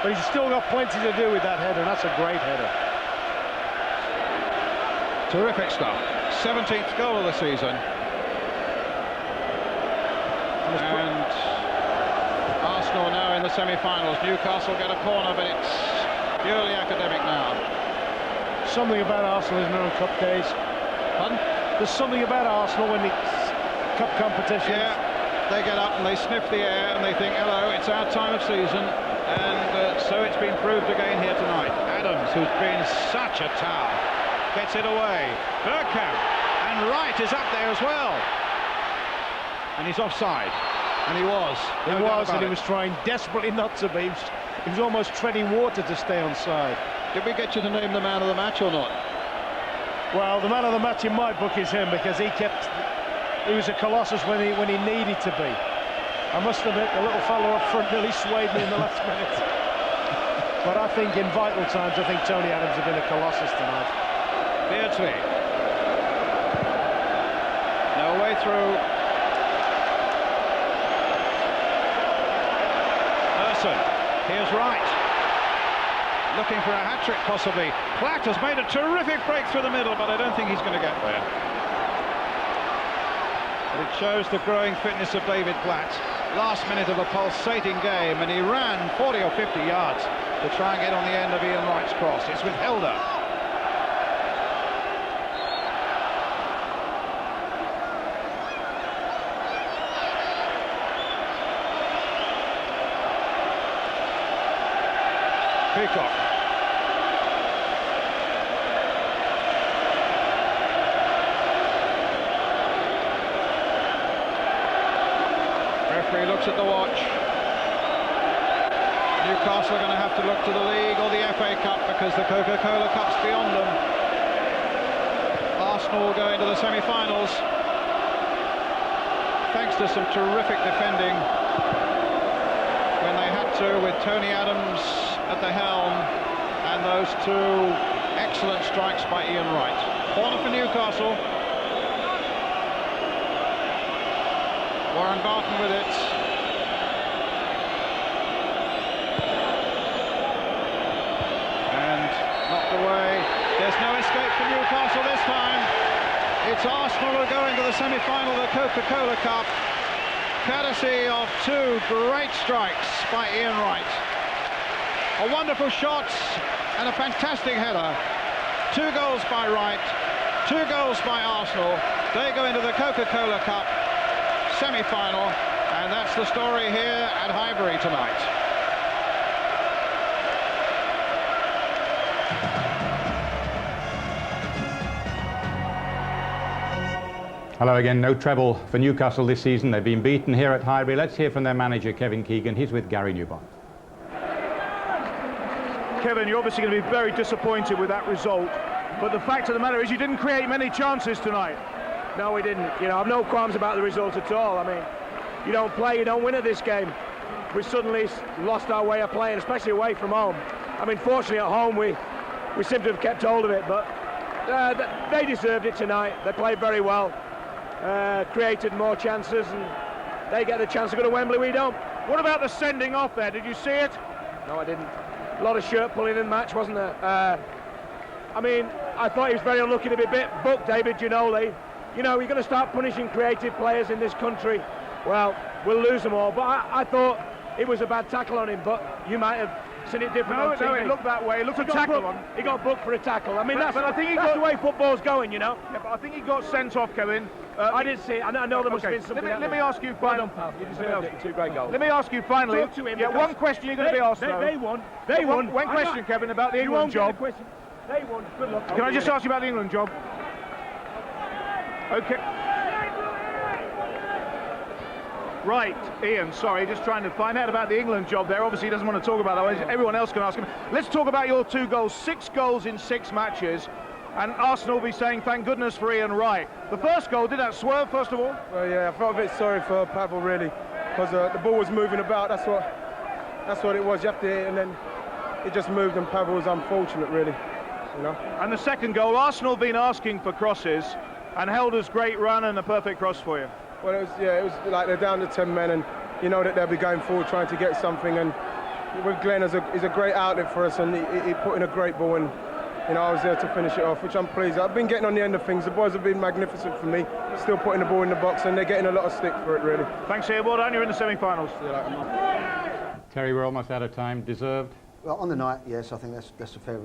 But he's still got plenty to do with that header, and that's a great header. Terrific stuff. 17th goal of the season. And Arsenal now in the semi-finals. Newcastle get a corner, but it's purely academic now. Something about Arsenal, isn't there, on cup days? Pardon? There's something about Arsenal when it's cup competition. Yeah, they get up and they sniff the air and they think, hello, it's our time of season. And so it's been proved again here tonight. Adams, who's been such a tower, gets it away. Bergkamp, and Wright is up there as well. And he's offside. And he was. He was, and he was trying desperately not to be. He was almost treading water to stay on side. Did we get you to name the man of the match or not? Well, the man of the match in my book is him, because he was a colossus when he needed to be. I must admit, the little fellow up front nearly swayed me in the last minute. But I think in vital times, I think Tony Adams has been a colossus tonight. Beardsley. No way through. Here's Wright, looking for a hat-trick possibly. Platt has made a terrific break through the middle, but I don't think he's going to get there. But it shows the growing fitness of David Platt. Last minute of a pulsating game, and he ran 40 or 50 yards to try and get on the end of Ian Wright's cross. It's with Helder. Peacock. Referee looks at the watch. Newcastle are going to have to look to the league or the FA Cup, because the Coca-Cola Cup's beyond them. Arsenal will go into the semi-finals thanks to some terrific defending when they had to, with Tony Adams at the helm, and those 2 excellent strikes by Ian Wright. Corner for Newcastle. Warren Barton with it. And knocked away. There's no escape for Newcastle this time. It's Arsenal who go into the semi-final of the Coca-Cola Cup, courtesy of 2 great strikes by Ian Wright. A wonderful shot and a fantastic header. 2 goals by Wright, 2 goals by Arsenal. They go into the Coca-Cola Cup semi-final, and that's the story here at Highbury tonight. Hello again. No treble for Newcastle this season. They've been beaten here at Highbury. Let's hear from their manager, Kevin Keegan. He's with Gary Newbon. Kevin, you're obviously going to be very disappointed with that result, but the fact of the matter is you didn't create many chances tonight. No, we didn't. You know, I've no qualms about the result at all. I mean, you don't play, you don't win at this game. We suddenly lost our way of playing, especially away from home. I mean, fortunately at home we seem to have kept hold of it, but they deserved it tonight. They played very well, created more chances, and they get the chance to go to Wembley, we don't. What about the sending off there? Did you see it? No, I didn't. A lot of shirt pulling in the match, wasn't there? I mean, I thought he was very unlucky to be booked, David Ginoli. You know, you're going to start punishing creative players in this country. Well, we'll lose them all. But I thought it was a bad tackle on him, but you might have seen it different on TV. No, it looked that way. It looked a tackle on. He got booked for a tackle. I mean, that's I think that's the way football's going, you know. Yeah, but I think he got sent off, Kevin. I didn't see it. I know there must have been something. Let me ask you finally. You deserved it. 2 great goals. Let me ask you finally. Talk to him. Yeah, one question you're going to be asked. They won. They won. One question, Kevin, about the England job. They won. Good luck. Can I just ask you about the England job? Okay. Right, Ian, sorry, just trying to find out about the England job there. Obviously he doesn't want to talk about that. Everyone else can ask him. Let's talk about your 2 goals. 6 goals in 6 matches. And Arsenal will be saying, thank goodness for Ian Wright. The first goal, did that swerve, first of all? Well, yeah, I felt a bit sorry for Pavel, really, because the ball was moving about. That's what it was. You have to hit it, and then it just moved, and Pavel was unfortunate, really. You know. And the second goal, Arsenal have been asking for crosses, and Helder's great run and a perfect cross for you. Well, it was like they're down to 10 men, and you know that they'll be going forward trying to get something. And with Glenn, is a great outlet for us, and he put in a great ball, and you know I was there to finish it off, which I'm pleased. I've been getting on the end of things. The boys have been magnificent for me, still putting the ball in the box, and they're getting a lot of stick for it, really. Thanks, Ian. Well done. You're in the semi-finals. Terry, we're almost out of time. Deserved? Well, on the night, yes, I think that's a fair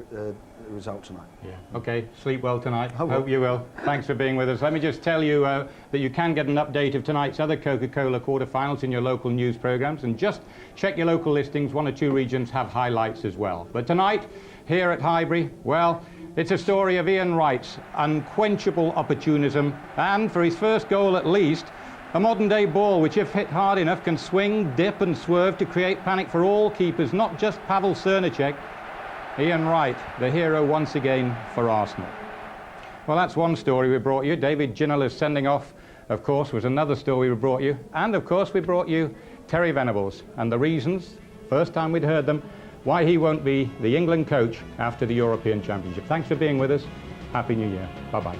result tonight. Yeah. Okay, sleep well tonight. I will. Hope you will. Thanks for being with us. Let me just tell you that you can get an update of tonight's other Coca-Cola quarterfinals in your local news programs, and just check your local listings. 1 or 2 regions have highlights as well. But tonight, here at Highbury, well, it's a story of Ian Wright's unquenchable opportunism, and for his first goal at least, a modern-day ball which, if hit hard enough, can swing, dip and swerve to create panic for all keepers, not just Pavel Srnicek. Ian Wright, the hero once again for Arsenal. Well, that's one story we brought you. David Ginola's sending off, of course, was another story we brought you. And, of course, we brought you Terry Venables and the reasons, first time we'd heard them, why he won't be the England coach after the European Championship. Thanks for being with us. Happy New Year. Bye-bye.